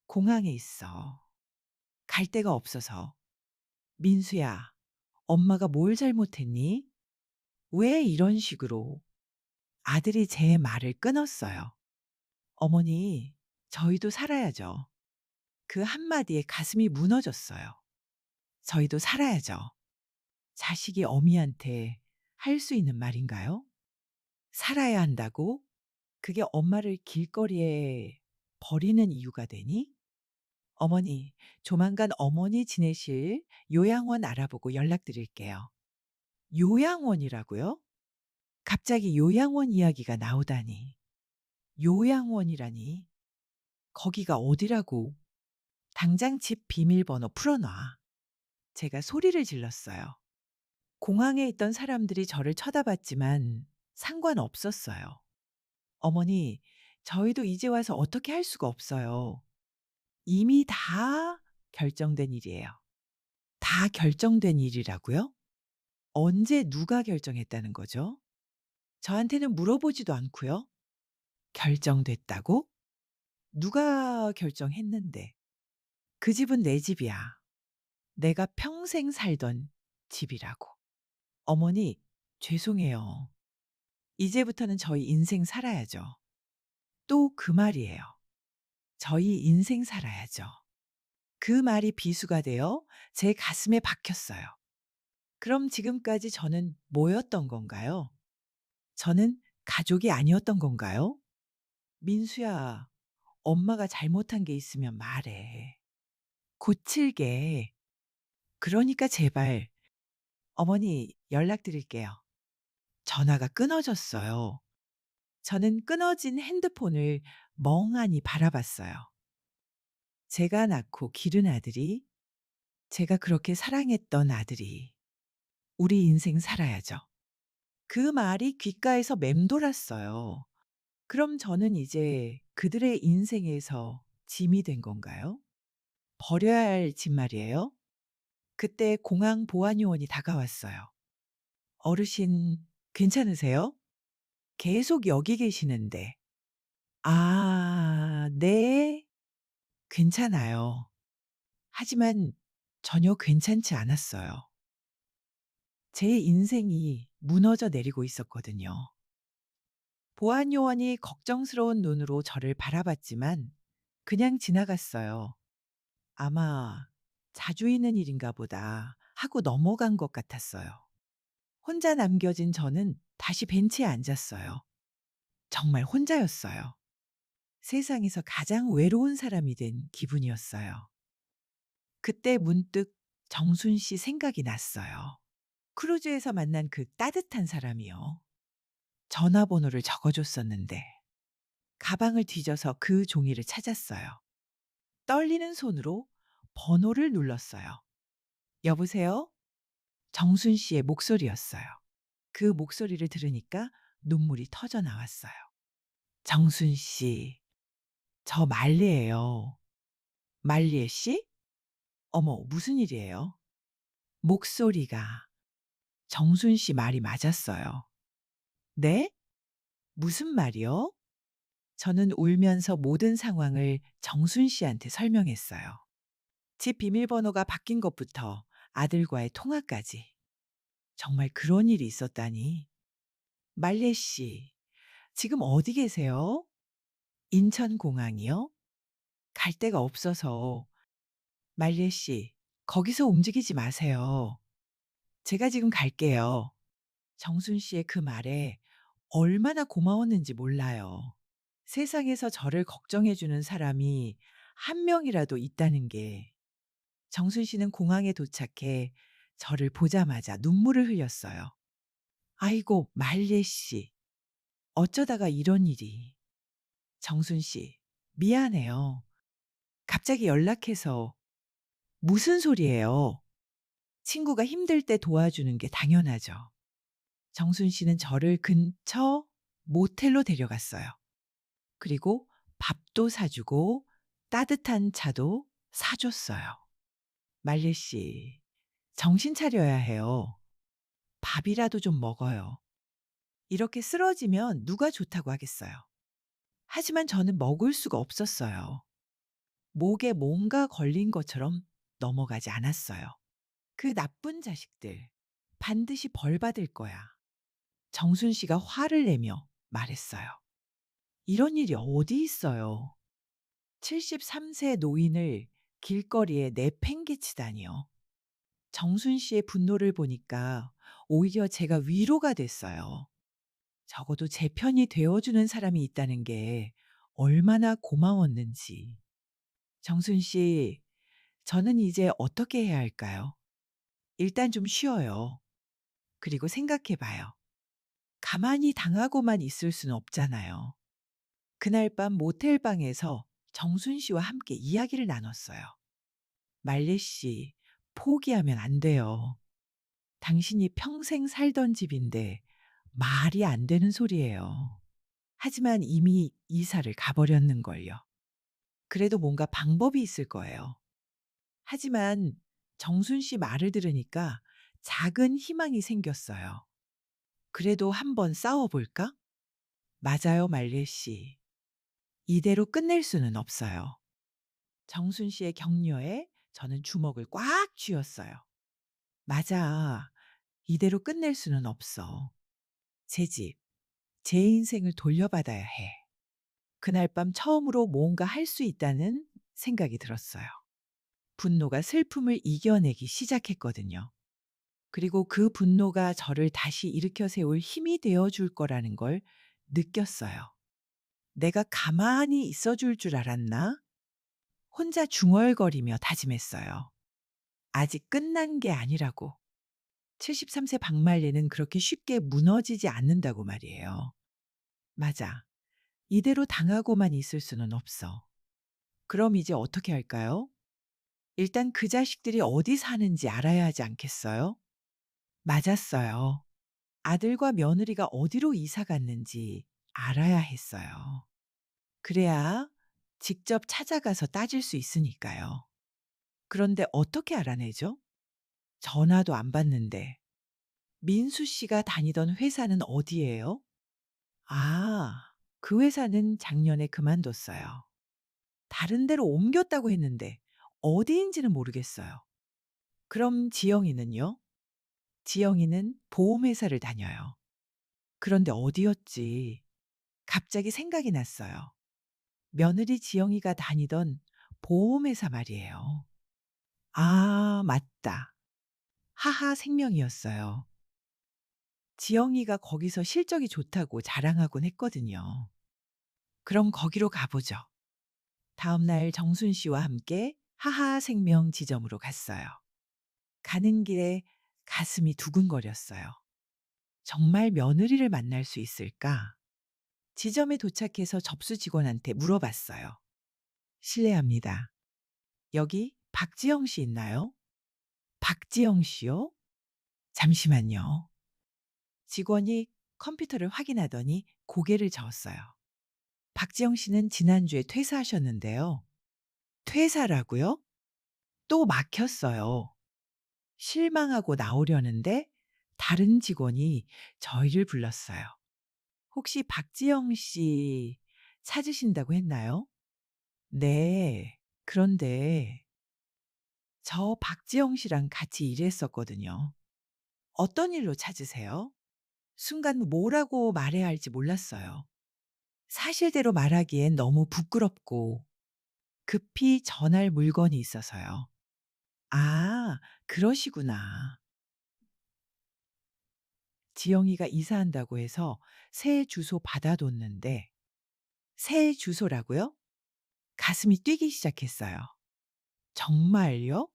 공항에 있어. 갈 데가 없어서. 민수야, 엄마가 뭘 잘못했니? 왜 이런 식으로? 아들이 제 말을 끊었어요. 어머니, 저희도 살아야죠. 그 한마디에 가슴이 무너졌어요. 저희도 살아야죠. 자식이 어미한테 할 수 있는 말인가요? 살아야 한다고? 그게 엄마를 길거리에 버리는 이유가 되니? 어머니, 조만간 어머니 지내실 요양원 알아보고 연락드릴게요. 요양원이라고요? 갑자기 요양원 이야기가 나오다니. 요양원이라니. 거기가 어디라고? 당장 집 비밀번호 풀어놔. 제가 소리를 질렀어요. 공항에 있던 사람들이 저를 쳐다봤지만 상관없었어요. 어머니, 저희도 이제 와서 어떻게 할 수가 없어요. 이미 다 결정된 일이에요. 다 결정된 일이라고요? 언제 누가 결정했다는 거죠? 저한테는 물어보지도 않고요. 결정됐다고? 누가 결정했는데? 그 집은 내 집이야. 내가 평생 살던 집이라고. 어머니, 죄송해요. 이제부터는 저희 인생 살아야죠. 또 그 말이에요. 저희 인생 살아야죠. 그 말이 비수가 되어 제 가슴에 박혔어요. 그럼 지금까지 저는 뭐였던 건가요? 저는 가족이 아니었던 건가요? 민수야, 엄마가 잘못한 게 있으면 말해. 고칠게. 그러니까 제발 어머니 연락드릴게요. 전화가 끊어졌어요. 저는 끊어진 핸드폰을 멍하니 바라봤어요. 제가 낳고 기른 아들이, 제가 그렇게 사랑했던 아들이 우리 인생 살아야죠. 그 말이 귓가에서 맴돌았어요. 그럼 저는 이제 그들의 인생에서 짐이 된 건가요? 버려야 할 짐 말이에요? 그때 공항 보안 요원이 다가왔어요. 어르신 괜찮으세요? 계속 여기 계시는데. 아, 네. 괜찮아요. 하지만 전혀 괜찮지 않았어요. 제 인생이 무너져 내리고 있었거든요. 보안 요원이 걱정스러운 눈으로 저를 바라봤지만 그냥 지나갔어요. 아마 자주 있는 일인가 보다 하고 넘어간 것 같았어요. 혼자 남겨진 저는 다시 벤치에 앉았어요. 정말 혼자였어요. 세상에서 가장 외로운 사람이 된 기분이었어요. 그때 문득 정순 씨 생각이 났어요. 크루즈에서 만난 그 따뜻한 사람이요. 전화번호를 적어줬었는데 가방을 뒤져서 그 종이를 찾았어요. 떨리는 손으로 번호를 눌렀어요. 여보세요? 정순 씨의 목소리였어요. 그 목소리를 들으니까 눈물이 터져 나왔어요. 정순 씨, 저 말리예요. 말리애 씨? 어머, 무슨 일이에요? 목소리가 정순 씨 말이 맞았어요. 네? 무슨 말이요? 저는 울면서 모든 상황을 정순 씨한테 설명했어요. 집 비밀번호가 바뀐 것부터 아들과의 통화까지. 정말 그런 일이 있었다니. 말레 씨, 지금 어디 계세요? 인천공항이요? 갈 데가 없어서. 말레 씨, 거기서 움직이지 마세요. 제가 지금 갈게요. 정순 씨의 그 말에 얼마나 고마웠는지 몰라요. 세상에서 저를 걱정해 주는 사람이 한 명이라도 있다는 게. 정순 씨는 공항에 도착해 저를 보자마자 눈물을 흘렸어요. 아이고, 말례 씨. 어쩌다가 이런 일이. 정순 씨, 미안해요. 갑자기 연락해서. 무슨 소리예요? 친구가 힘들 때 도와주는 게 당연하죠. 정순 씨는 저를 근처 모텔로 데려갔어요. 그리고 밥도 사주고 따뜻한 차도 사줬어요. 말리 씨, 정신 차려야 해요. 밥이라도 좀 먹어요. 이렇게 쓰러지면 누가 좋다고 하겠어요. 하지만 저는 먹을 수가 없었어요. 목에 뭔가 걸린 것처럼 넘어가지 않았어요. 그 나쁜 자식들, 반드시 벌 받을 거야. 정순 씨가 화를 내며 말했어요. 이런 일이 어디 있어요. 73세 노인을 길거리에 내팽개치다니요. 정순 씨의 분노를 보니까 오히려 제가 위로가 됐어요. 적어도 제 편이 되어주는 사람이 있다는 게 얼마나 고마웠는지. 정순 씨, 저는 이제 어떻게 해야 할까요? 일단 좀 쉬어요. 그리고 생각해 봐요. 가만히 당하고만 있을 수는 없잖아요. 그날 밤 모텔방에서 정순 씨와 함께 이야기를 나눴어요. 말리 씨, 포기하면 안 돼요. 당신이 평생 살던 집인데 말이 안 되는 소리예요. 하지만 이미 이사를 가버렸는걸요. 그래도 뭔가 방법이 있을 거예요. 하지만 정순 씨 말을 들으니까 작은 희망이 생겼어요. 그래도 한번 싸워볼까? 맞아요, 말릴 씨. 이대로 끝낼 수는 없어요. 정순 씨의 격려에 저는 주먹을 꽉 쥐었어요. 맞아. 이대로 끝낼 수는 없어. 제 집, 제 인생을 돌려받아야 해. 그날 밤 처음으로 뭔가 할 수 있다는 생각이 들었어요. 분노가 슬픔을 이겨내기 시작했거든요. 그리고 그 분노가 저를 다시 일으켜 세울 힘이 되어 줄 거라는 걸 느꼈어요. 내가 가만히 있어 줄 알았나? 혼자 중얼거리며 다짐했어요. 아직 끝난 게 아니라고. 73세 박말리는 그렇게 쉽게 무너지지 않는다고 말이에요. 맞아. 이대로 당하고만 있을 수는 없어. 그럼 이제 어떻게 할까요? 일단 그 자식들이 어디 사는지 알아야 하지 않겠어요? 맞았어요. 아들과 며느리가 어디로 이사 갔는지 알아야 했어요. 그래야 직접 찾아가서 따질 수 있으니까요. 그런데 어떻게 알아내죠? 전화도 안 받는데. 민수 씨가 다니던 회사는 어디예요? 아, 그 회사는 작년에 그만뒀어요. 다른 데로 옮겼다고 했는데 어디인지는 모르겠어요. 그럼 지영이는요? 지영이는 보험회사를 다녀요. 그런데 어디였지? 갑자기 생각이 났어요. 며느리 지영이가 다니던 보험회사 말이에요. 아, 맞다. 하하 생명이었어요. 지영이가 거기서 실적이 좋다고 자랑하곤 했거든요. 그럼 거기로 가보죠. 다음 날 정순 씨와 함께 하하 생명 지점으로 갔어요. 가는 길에 가슴이 두근거렸어요. 정말 며느리를 만날 수 있을까? 지점에 도착해서 접수 직원한테 물어봤어요. 실례합니다. 여기 박지영 씨 있나요? 박지영 씨요? 잠시만요. 직원이 컴퓨터를 확인하더니 고개를 저었어요. 박지영 씨는 지난주에 퇴사하셨는데요. 퇴사라고요? 또 막혔어요. 실망하고 나오려는데 다른 직원이 저희를 불렀어요. 혹시 박지영 씨 찾으신다고 했나요? 네. 그런데 저 박지영 씨랑 같이 일했었거든요. 어떤 일로 찾으세요? 순간 뭐라고 말해야 할지 몰랐어요. 사실대로 말하기엔 너무 부끄럽고 급히 전할 물건이 있어서요. 아, 그러시구나. 지영이가 이사한다고 해서 새 주소 받아뒀는데 새 주소라고요? 가슴이 뛰기 시작했어요. 정말요?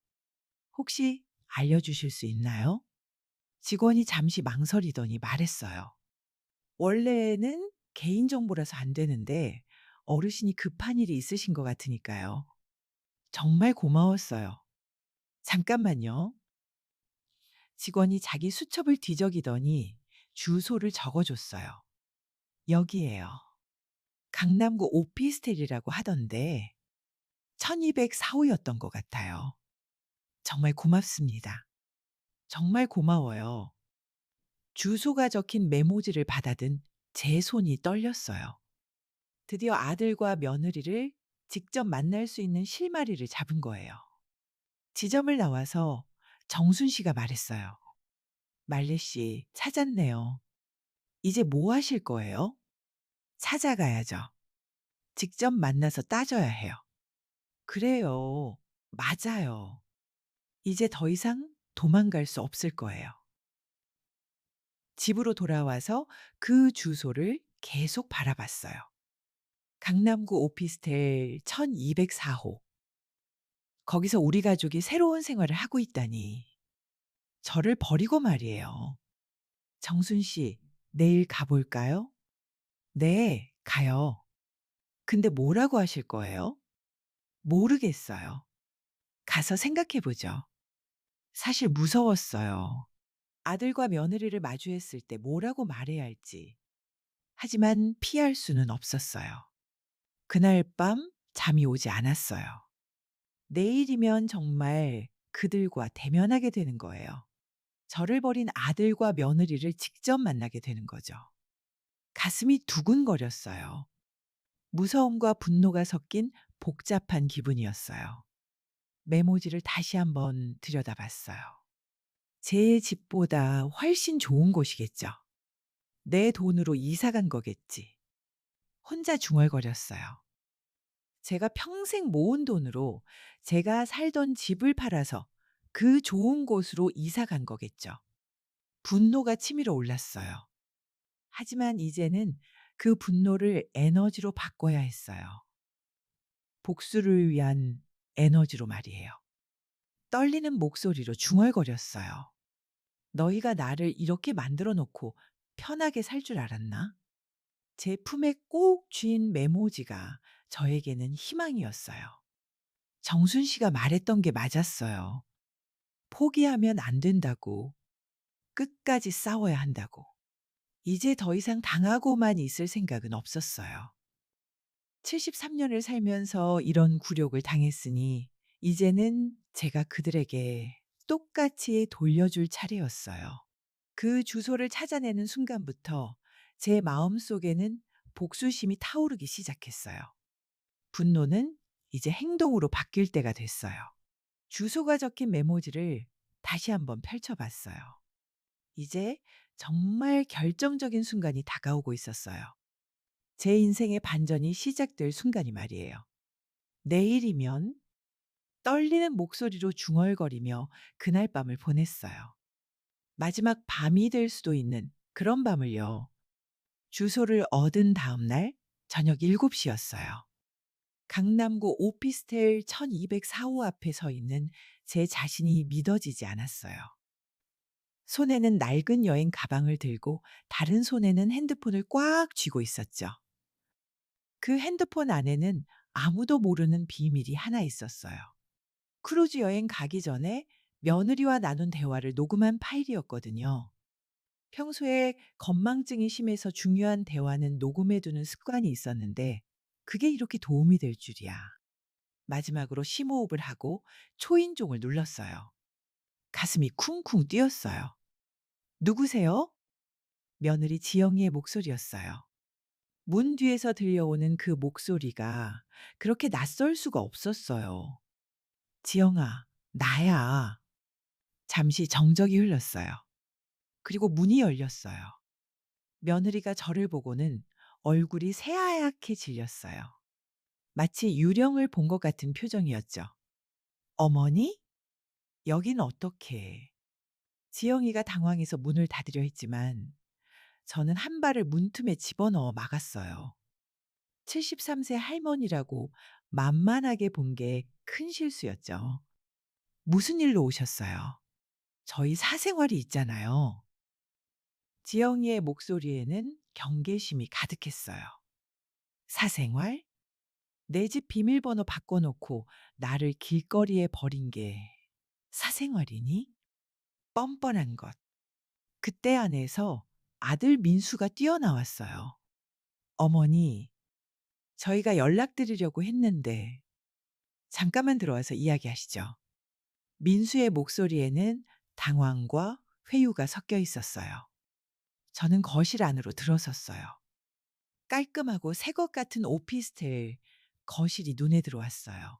혹시 알려주실 수 있나요? 직원이 잠시 망설이더니 말했어요. 원래는 개인정보라서 안 되는데 어르신이 급한 일이 있으신 것 같으니까요. 정말 고마웠어요. 잠깐만요. 직원이 자기 수첩을 뒤적이더니 주소를 적어줬어요. 여기에요. 강남구 오피스텔이라고 하던데 1204호였던 것 같아요. 정말 고맙습니다. 정말 고마워요. 주소가 적힌 메모지를 받아든 제 손이 떨렸어요. 드디어 아들과 며느리를 직접 만날 수 있는 실마리를 잡은 거예요. 지점을 나와서 정순 씨가 말했어요. 말레 씨, 찾았네요. 이제 뭐 하실 거예요? 찾아가야죠. 직접 만나서 따져야 해요. 그래요. 맞아요. 이제 더 이상 도망갈 수 없을 거예요. 집으로 돌아와서 그 주소를 계속 바라봤어요. 강남구 오피스텔 1204호. 거기서 우리 가족이 새로운 생활을 하고 있다니. 저를 버리고 말이에요. 정순 씨, 내일 가볼까요? 네, 가요. 근데 뭐라고 하실 거예요? 모르겠어요. 가서 생각해 보죠. 사실 무서웠어요. 아들과 며느리를 마주했을 때 뭐라고 말해야 할지. 하지만 피할 수는 없었어요. 그날 밤 잠이 오지 않았어요. 내일이면 정말 그들과 대면하게 되는 거예요. 저를 버린 아들과 며느리를 직접 만나게 되는 거죠. 가슴이 두근거렸어요. 무서움과 분노가 섞인 복잡한 기분이었어요. 메모지를 다시 한번 들여다봤어요. 제 집보다 훨씬 좋은 곳이겠죠. 내 돈으로 이사 간 거겠지. 혼자 중얼거렸어요. 제가 평생 모은 돈으로 제가 살던 집을 팔아서 그 좋은 곳으로 이사 간 거겠죠. 분노가 치밀어 올랐어요. 하지만 이제는 그 분노를 에너지로 바꿔야 했어요. 복수를 위한 에너지로 말이에요. 떨리는 목소리로 중얼거렸어요. 너희가 나를 이렇게 만들어 놓고 편하게 살 줄 알았나? 제 품에 꼭 쥔 메모지가 저에게는 희망이었어요. 정순 씨가 말했던 게 맞았어요. 포기하면 안 된다고. 끝까지 싸워야 한다고. 이제 더 이상 당하고만 있을 생각은 없었어요. 73년을 살면서 이런 굴욕을 당했으니 이제는 제가 그들에게 똑같이 돌려줄 차례였어요. 그 주소를 찾아내는 순간부터 제 마음속에는 복수심이 타오르기 시작했어요. 분노는 이제 행동으로 바뀔 때가 됐어요. 주소가 적힌 메모지를 다시 한번 펼쳐봤어요. 이제 정말 결정적인 순간이 다가오고 있었어요. 제 인생의 반전이 시작될 순간이 말이에요. 내일이면 떨리는 목소리로 중얼거리며 그날 밤을 보냈어요. 마지막 밤이 될 수도 있는 그런 밤을요. 주소를 얻은 다음 날 저녁 7시였어요. 강남구 오피스텔 1204호 앞에 서 있는 제 자신이 믿어지지 않았어요. 손에는 낡은 여행 가방을 들고 다른 손에는 핸드폰을 꽉 쥐고 있었죠. 그 핸드폰 안에는 아무도 모르는 비밀이 하나 있었어요. 크루즈 여행 가기 전에 며느리와 나눈 대화를 녹음한 파일이었거든요. 평소에 건망증이 심해서 중요한 대화는 녹음해 두는 습관이 있었는데 그게 이렇게 도움이 될 줄이야. 마지막으로 심호흡을 하고 초인종을 눌렀어요. 가슴이 쿵쿵 뛰었어요. 누구세요? 며느리 지영이의 목소리였어요. 문 뒤에서 들려오는 그 목소리가 그렇게 낯설 수가 없었어요. 지영아, 나야. 잠시 정적이 흘렀어요. 그리고 문이 열렸어요. 며느리가 저를 보고는 얼굴이 새하얗게 질렸어요. 마치 유령을 본 것 같은 표정이었죠. 어머니? 여긴 어떻게? 지영이가 당황해서 문을 닫으려 했지만 저는 한 발을 문틈에 집어넣어 막았어요. 73세 할머니라고 만만하게 본 게 큰 실수였죠. 무슨 일로 오셨어요? 저희 사생활이 있잖아요. 지영이의 목소리에는 경계심이 가득했어요. 사생활? 내 집 비밀번호 바꿔놓고 나를 길거리에 버린 게 사생활이니? 뻔뻔한 것. 그때 안에서 아들 민수가 뛰어나왔어요. 어머니, 저희가 연락드리려고 했는데 잠깐만 들어와서 이야기하시죠. 민수의 목소리에는 당황과 회유가 섞여 있었어요. 저는 거실 안으로 들어섰어요. 깔끔하고 새 것 같은 오피스텔 거실이 눈에 들어왔어요.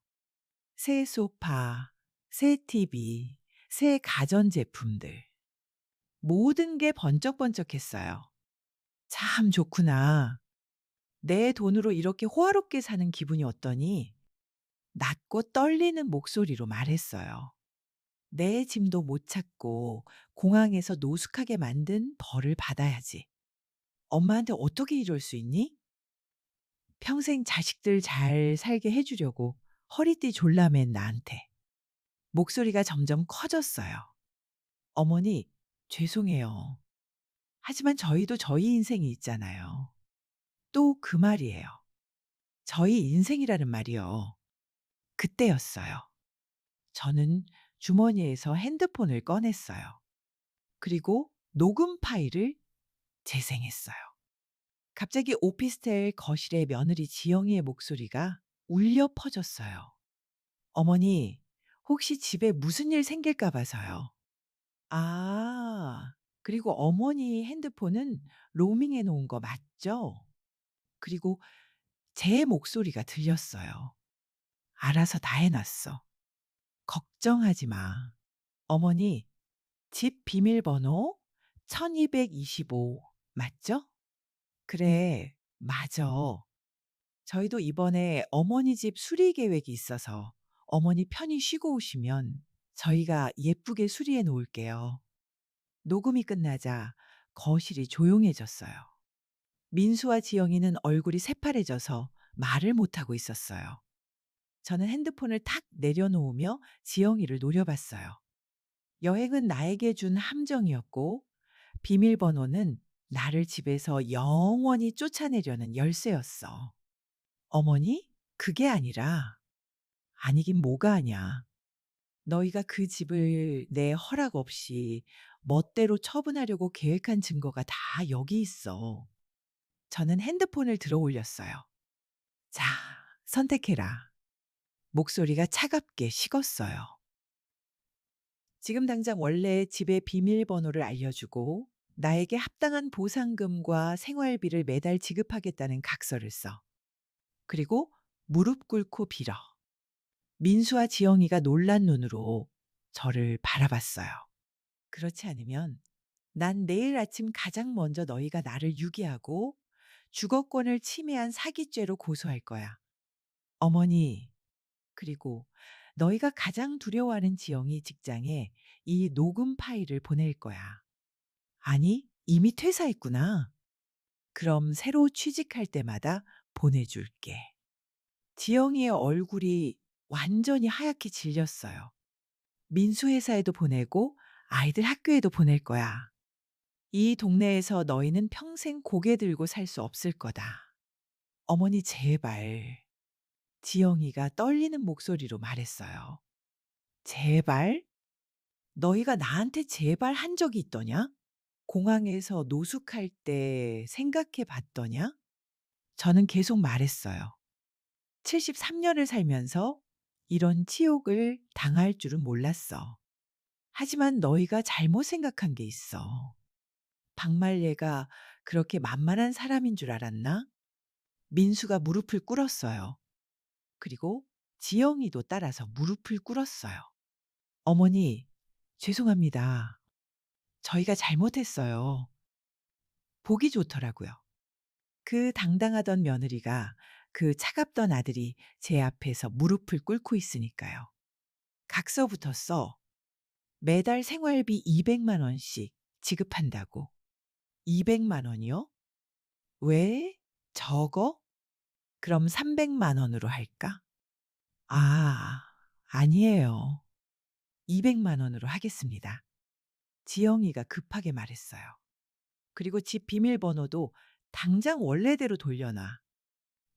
새 소파, 새 TV, 새 가전제품들. 모든 게 번쩍번쩍했어요. 참 좋구나. 내 돈으로 이렇게 호화롭게 사는 기분이 어떠니? 낮고 떨리는 목소리로 말했어요. 내 짐도 못 찾고 공항에서 노숙하게 만든 벌을 받아야지. 엄마한테 어떻게 이럴 수 있니? 평생 자식들 잘 살게 해주려고 허리띠 졸라맨 나한테. 목소리가 점점 커졌어요. 어머니, 죄송해요. 하지만 저희도 저희 인생이 있잖아요. 또 그 말이에요. 저희 인생이라는 말이요. 그때였어요. 저는 주머니에서 핸드폰을 꺼냈어요. 그리고 녹음 파일을 재생했어요. 갑자기 오피스텔 거실의 며느리 지영이의 목소리가 울려 퍼졌어요. 어머니, 혹시 집에 무슨 일 생길까 봐서요. 아, 그리고 어머니 핸드폰은 로밍해 놓은 거 맞죠? 그리고 제 목소리가 들렸어요. 알아서 다 해놨어. 걱정하지 마. 어머니, 집 비밀번호 1225 맞죠? 그래, 맞아. 저희도 이번에 어머니 집 수리 계획이 있어서 어머니 편히 쉬고 오시면 저희가 예쁘게 수리해 놓을게요. 녹음이 끝나자 거실이 조용해졌어요. 민수와 지영이는 얼굴이 새파래져서 말을 못하고 있었어요. 저는 핸드폰을 탁 내려놓으며 지영이를 노려봤어요. 여행은 나에게 준 함정이었고 비밀번호는 나를 집에서 영원히 쫓아내려는 열쇠였어. 어머니? 그게 아니라 아니긴 뭐가 아냐. 너희가 그 집을 내 허락 없이 멋대로 처분하려고 계획한 증거가 다 여기 있어. 저는 핸드폰을 들어 올렸어요. 자, 선택해라. 목소리가 차갑게 식었어요. 지금 당장 원래 집의 비밀번호를 알려주고 나에게 합당한 보상금과 생활비를 매달 지급하겠다는 각서를 써. 그리고 무릎 꿇고 빌어. 민수와 지영이가 놀란 눈으로 저를 바라봤어요. 그렇지 않으면 난 내일 아침 가장 먼저 너희가 나를 유기하고 주거권을 침해한 사기죄로 고소할 거야. 어머니, 그리고 너희가 가장 두려워하는 지영이 직장에 이 녹음 파일을 보낼 거야. 아니, 이미 퇴사했구나. 그럼 새로 취직할 때마다 보내줄게. 지영이의 얼굴이 완전히 하얗게 질렸어요. 민수 회사에도 보내고 아이들 학교에도 보낼 거야. 이 동네에서 너희는 평생 고개 들고 살 수 없을 거다. 어머니 제발. 지영이가 떨리는 목소리로 말했어요. 제발? 너희가 나한테 제발 한 적이 있더냐? 공항에서 노숙할 때 생각해 봤더냐? 저는 계속 말했어요. 73년을 살면서 이런 치욕을 당할 줄은 몰랐어. 하지만 너희가 잘못 생각한 게 있어. 박말례가 그렇게 만만한 사람인 줄 알았나? 민수가 무릎을 꿇었어요. 그리고 지영이도 따라서 무릎을 꿇었어요. 어머니, 죄송합니다. 저희가 잘못했어요. 보기 좋더라고요. 그 당당하던 며느리가 그 차갑던 아들이 제 앞에서 무릎을 꿇고 있으니까요. 각서부터 써. 매달 생활비 200만 원씩 지급한다고. 200만 원이요? 왜? 적어? 그럼 300만 원으로 할까? 아, 아니에요. 200만 원으로 하겠습니다. 지영이가 급하게 말했어요. 그리고 집 비밀번호도 당장 원래대로 돌려놔.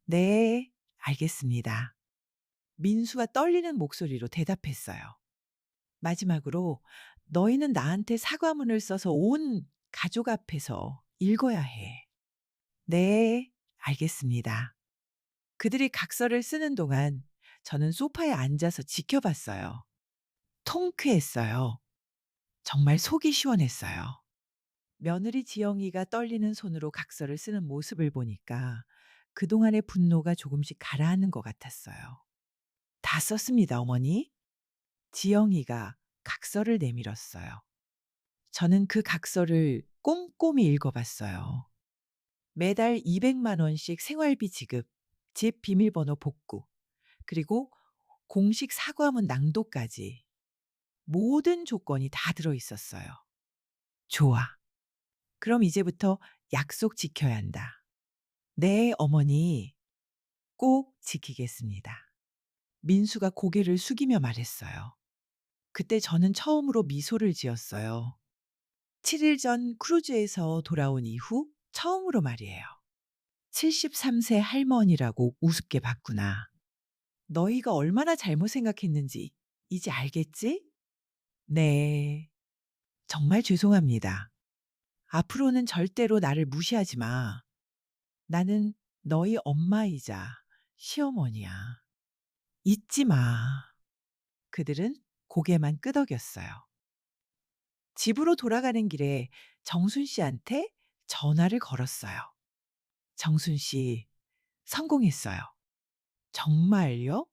네, 알겠습니다. 민수가 떨리는 목소리로 대답했어요. 마지막으로 너희는 나한테 사과문을 써서 온 가족 앞에서 읽어야 해. 네, 알겠습니다. 그들이 각서를 쓰는 동안 저는 소파에 앉아서 지켜봤어요. 통쾌했어요. 정말 속이 시원했어요. 며느리 지영이가 떨리는 손으로 각서를 쓰는 모습을 보니까 그동안의 분노가 조금씩 가라앉는 것 같았어요. 다 썼습니다, 어머니. 지영이가 각서를 내밀었어요. 저는 그 각서를 꼼꼼히 읽어봤어요. 매달 200만 원씩 생활비 지급, 집 비밀번호 복구, 그리고 공식 사과문 낭독까지 모든 조건이 다 들어 있었어요. 좋아. 그럼 이제부터 약속 지켜야 한다. 네, 어머니. 꼭 지키겠습니다. 민수가 고개를 숙이며 말했어요. 그때 저는 처음으로 미소를 지었어요. 7일 전 크루즈에서 돌아온 이후 처음으로 말이에요. 73세 할머니라고 우습게 봤구나. 너희가 얼마나 잘못 생각했는지 이제 알겠지? 네. 정말 죄송합니다. 앞으로는 절대로 나를 무시하지 마. 나는 너희 엄마이자 시어머니야. 잊지 마. 그들은 고개만 끄덕였어요. 집으로 돌아가는 길에 정순 씨한테 전화를 걸었어요. 정순 씨, 성공했어요. 정말요?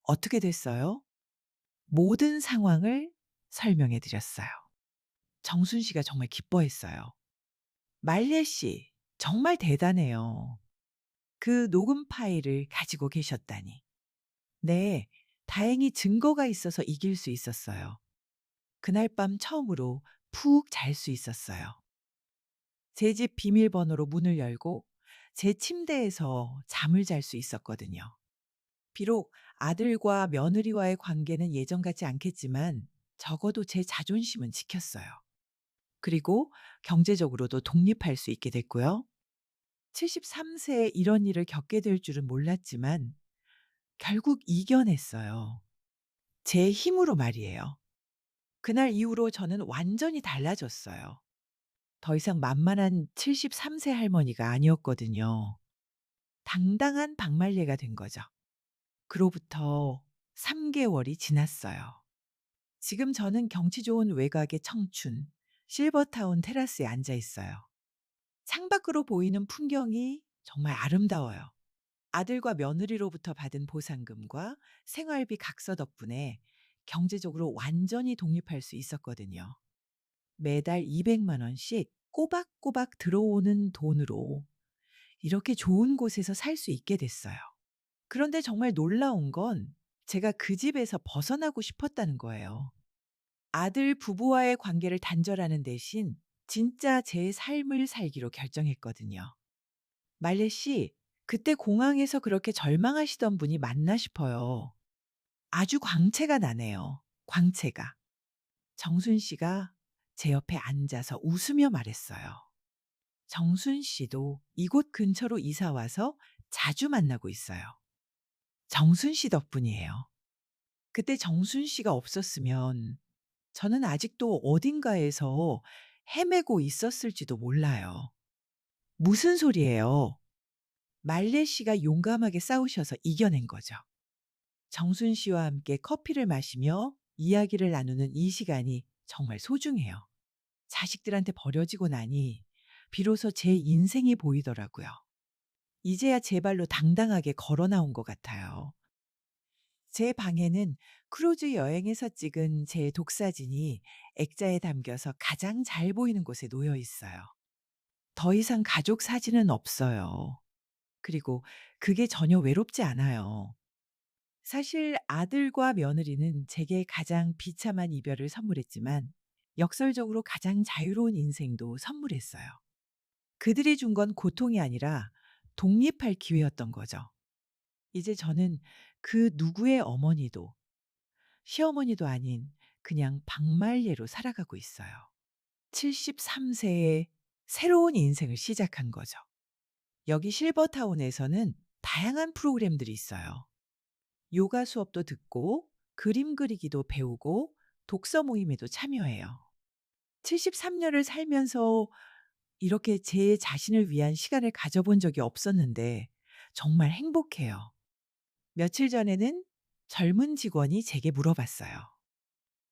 어떻게 됐어요? 모든 상황을 설명해 드렸어요. 정순 씨가 정말 기뻐했어요. 말례 씨, 정말 대단해요. 그 녹음 파일을 가지고 계셨다니. 네, 다행히 증거가 있어서 이길 수 있었어요. 그날 밤 처음으로 푹 잘 수 있었어요. 제 집 비밀번호로 문을 열고 제 침대에서 잠을 잘 수 있었거든요. 비록 아들과 며느리와의 관계는 예전 같지 않겠지만 적어도 제 자존심은 지켰어요. 그리고 경제적으로도 독립할 수 있게 됐고요. 73세에 이런 일을 겪게 될 줄은 몰랐지만 결국 이겨냈어요. 제 힘으로 말이에요. 그날 이후로 저는 완전히 달라졌어요. 더 이상 만만한 73세 할머니가 아니었거든요. 당당한 박말레가 된 거죠. 그로부터 3개월이 지났어요. 지금 저는 경치 좋은 외곽의 청춘, 실버타운 테라스에 앉아 있어요. 창밖으로 보이는 풍경이 정말 아름다워요. 아들과 며느리로부터 받은 보상금과 생활비 각서 덕분에 경제적으로 완전히 독립할 수 있었거든요. 매달 200만 원씩 꼬박꼬박 들어오는 돈으로 이렇게 좋은 곳에서 살 수 있게 됐어요. 그런데 정말 놀라운 건 제가 그 집에서 벗어나고 싶었다는 거예요. 아들 부부와의 관계를 단절하는 대신 진짜 제 삶을 살기로 결정했거든요. 말레 씨, 그때 공항에서 그렇게 절망하시던 분이 맞나 싶어요. 아주 광채가 나네요. 광채가. 정순 씨가 제 옆에 앉아서 웃으며 말했어요. 정순 씨도 이곳 근처로 이사 와서 자주 만나고 있어요. 정순 씨 덕분이에요. 그때 정순 씨가 없었으면 저는 아직도 어딘가에서 헤매고 있었을지도 몰라요. 무슨 소리예요? 말레 씨가 용감하게 싸우셔서 이겨낸 거죠. 정순 씨와 함께 커피를 마시며 이야기를 나누는 이 시간이 정말 소중해요. 자식들한테 버려지고 나니 비로소 제 인생이 보이더라고요. 이제야 제 발로 당당하게 걸어 나온 것 같아요. 제 방에는 크루즈 여행에서 찍은 제 독사진이 액자에 담겨서 가장 잘 보이는 곳에 놓여 있어요. 더 이상 가족 사진은 없어요. 그리고 그게 전혀 외롭지 않아요. 사실 아들과 며느리는 제게 가장 비참한 이별을 선물했지만 역설적으로 가장 자유로운 인생도 선물했어요. 그들이 준 건 고통이 아니라 독립할 기회였던 거죠. 이제 저는 그 누구의 어머니도 시어머니도 아닌 그냥 박말례로 살아가고 있어요. 73세에 새로운 인생을 시작한 거죠. 여기 실버타운에서는 다양한 프로그램들이 있어요. 요가 수업도 듣고 그림 그리기도 배우고 독서 모임에도 참여해요. 73년을 살면서 이렇게 제 자신을 위한 시간을 가져본 적이 없었는데 정말 행복해요. 며칠 전에는 젊은 직원이 제게 물어봤어요.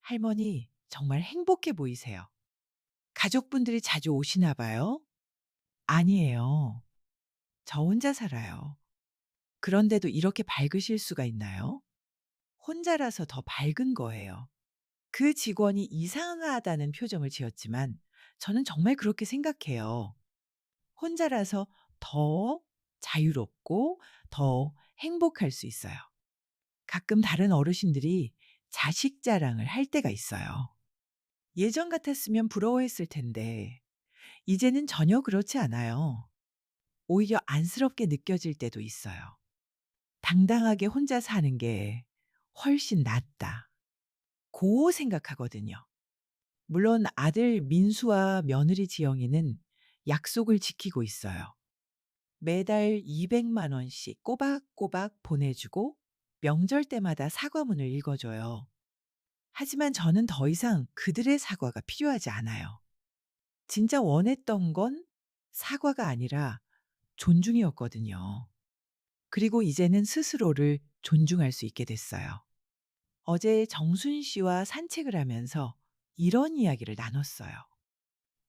할머니, 정말 행복해 보이세요. 가족분들이 자주 오시나 봐요? 아니에요. 저 혼자 살아요. 그런데도 이렇게 밝으실 수가 있나요? 혼자라서 더 밝은 거예요. 그 직원이 이상하다는 표정을 지었지만 저는 정말 그렇게 생각해요. 혼자라서 더 자유롭고 더 행복할 수 있어요. 가끔 다른 어르신들이 자식 자랑을 할 때가 있어요. 예전 같았으면 부러워했을 텐데 이제는 전혀 그렇지 않아요. 오히려 안쓰럽게 느껴질 때도 있어요. 당당하게 혼자 사는 게 훨씬 낫다. 고 생각하거든요. 물론 아들 민수와 며느리 지영이는 약속을 지키고 있어요. 매달 200만 원씩 꼬박꼬박 보내주고 명절 때마다 사과문을 읽어줘요. 하지만 저는 더 이상 그들의 사과가 필요하지 않아요. 진짜 원했던 건 사과가 아니라 존중이었거든요. 그리고 이제는 스스로를 존중할 수 있게 됐어요. 어제 정순 씨와 산책을 하면서 이런 이야기를 나눴어요.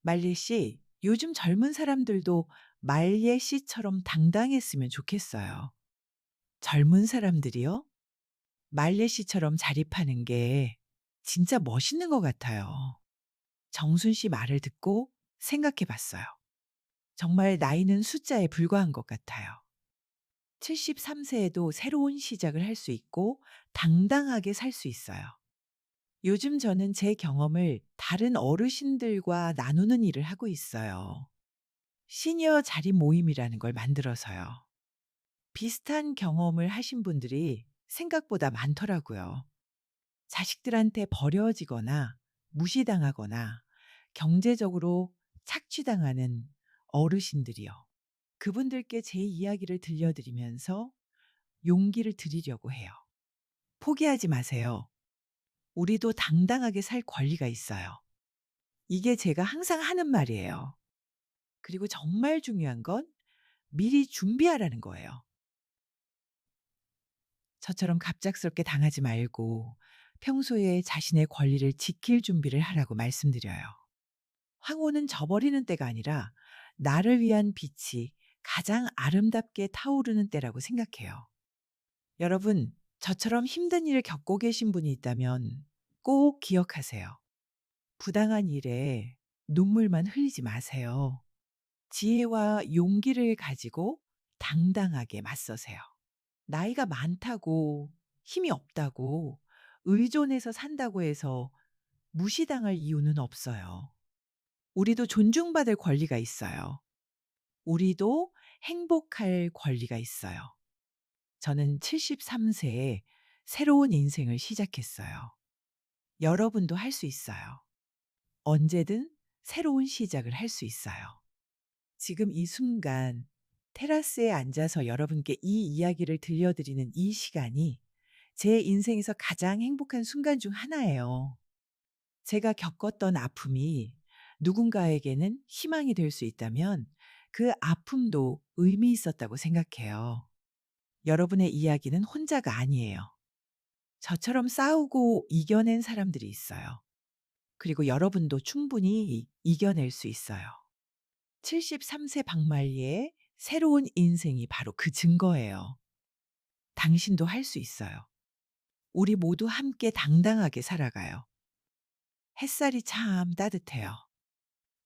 말리 씨, 요즘 젊은 사람들도 말예 씨처럼 당당했으면 좋겠어요. 젊은 사람들이요? 말레 씨처럼 자립하는 게 진짜 멋있는 것 같아요. 정순 씨 말을 듣고 생각해 봤어요. 정말 나이는 숫자에 불과한 것 같아요. 73세에도 새로운 시작을 할 수 있고 당당하게 살 수 있어요. 요즘 저는 제 경험을 다른 어르신들과 나누는 일을 하고 있어요. 시니어 자리 모임이라는 걸 만들어서요. 비슷한 경험을 하신 분들이 생각보다 많더라고요. 자식들한테 버려지거나 무시당하거나 경제적으로 착취당하는 어르신들이요. 그분들께 제 이야기를 들려드리면서 용기를 드리려고 해요. 포기하지 마세요. 우리도 당당하게 살 권리가 있어요. 이게 제가 항상 하는 말이에요. 그리고 정말 중요한 건 미리 준비하라는 거예요. 저처럼 갑작스럽게 당하지 말고 평소에 자신의 권리를 지킬 준비를 하라고 말씀드려요. 황혼은 저버리는 때가 아니라 나를 위한 빛이 가장 아름답게 타오르는 때라고 생각해요. 여러분, 저처럼 힘든 일을 겪고 계신 분이 있다면 꼭 기억하세요. 부당한 일에 눈물만 흘리지 마세요. 지혜와 용기를 가지고 당당하게 맞서세요. 나이가 많다고, 힘이 없다고, 의존해서 산다고 해서 무시당할 이유는 없어요. 우리도 존중받을 권리가 있어요. 우리도 행복할 권리가 있어요. 저는 73세에 새로운 인생을 시작했어요. 여러분도 할 수 있어요. 언제든 새로운 시작을 할 수 있어요. 지금 이 순간 테라스에 앉아서 여러분께 이 이야기를 들려드리는 이 시간이 제 인생에서 가장 행복한 순간 중 하나예요. 제가 겪었던 아픔이 누군가에게는 희망이 될 수 있다면 그 아픔도 의미 있었다고 생각해요. 여러분의 이야기는 혼자가 아니에요. 저처럼 싸우고 이겨낸 사람들이 있어요. 그리고 여러분도 충분히 이겨낼 수 있어요. 73세 박말리의 새로운 인생이 바로 그 증거예요. 당신도 할 수 있어요. 우리 모두 함께 당당하게 살아가요. 햇살이 참 따뜻해요.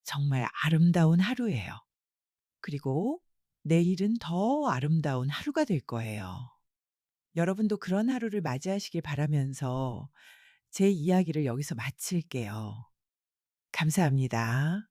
정말 아름다운 하루예요. 그리고 내일은 더 아름다운 하루가 될 거예요. 여러분도 그런 하루를 맞이하시길 바라면서 제 이야기를 여기서 마칠게요. 감사합니다.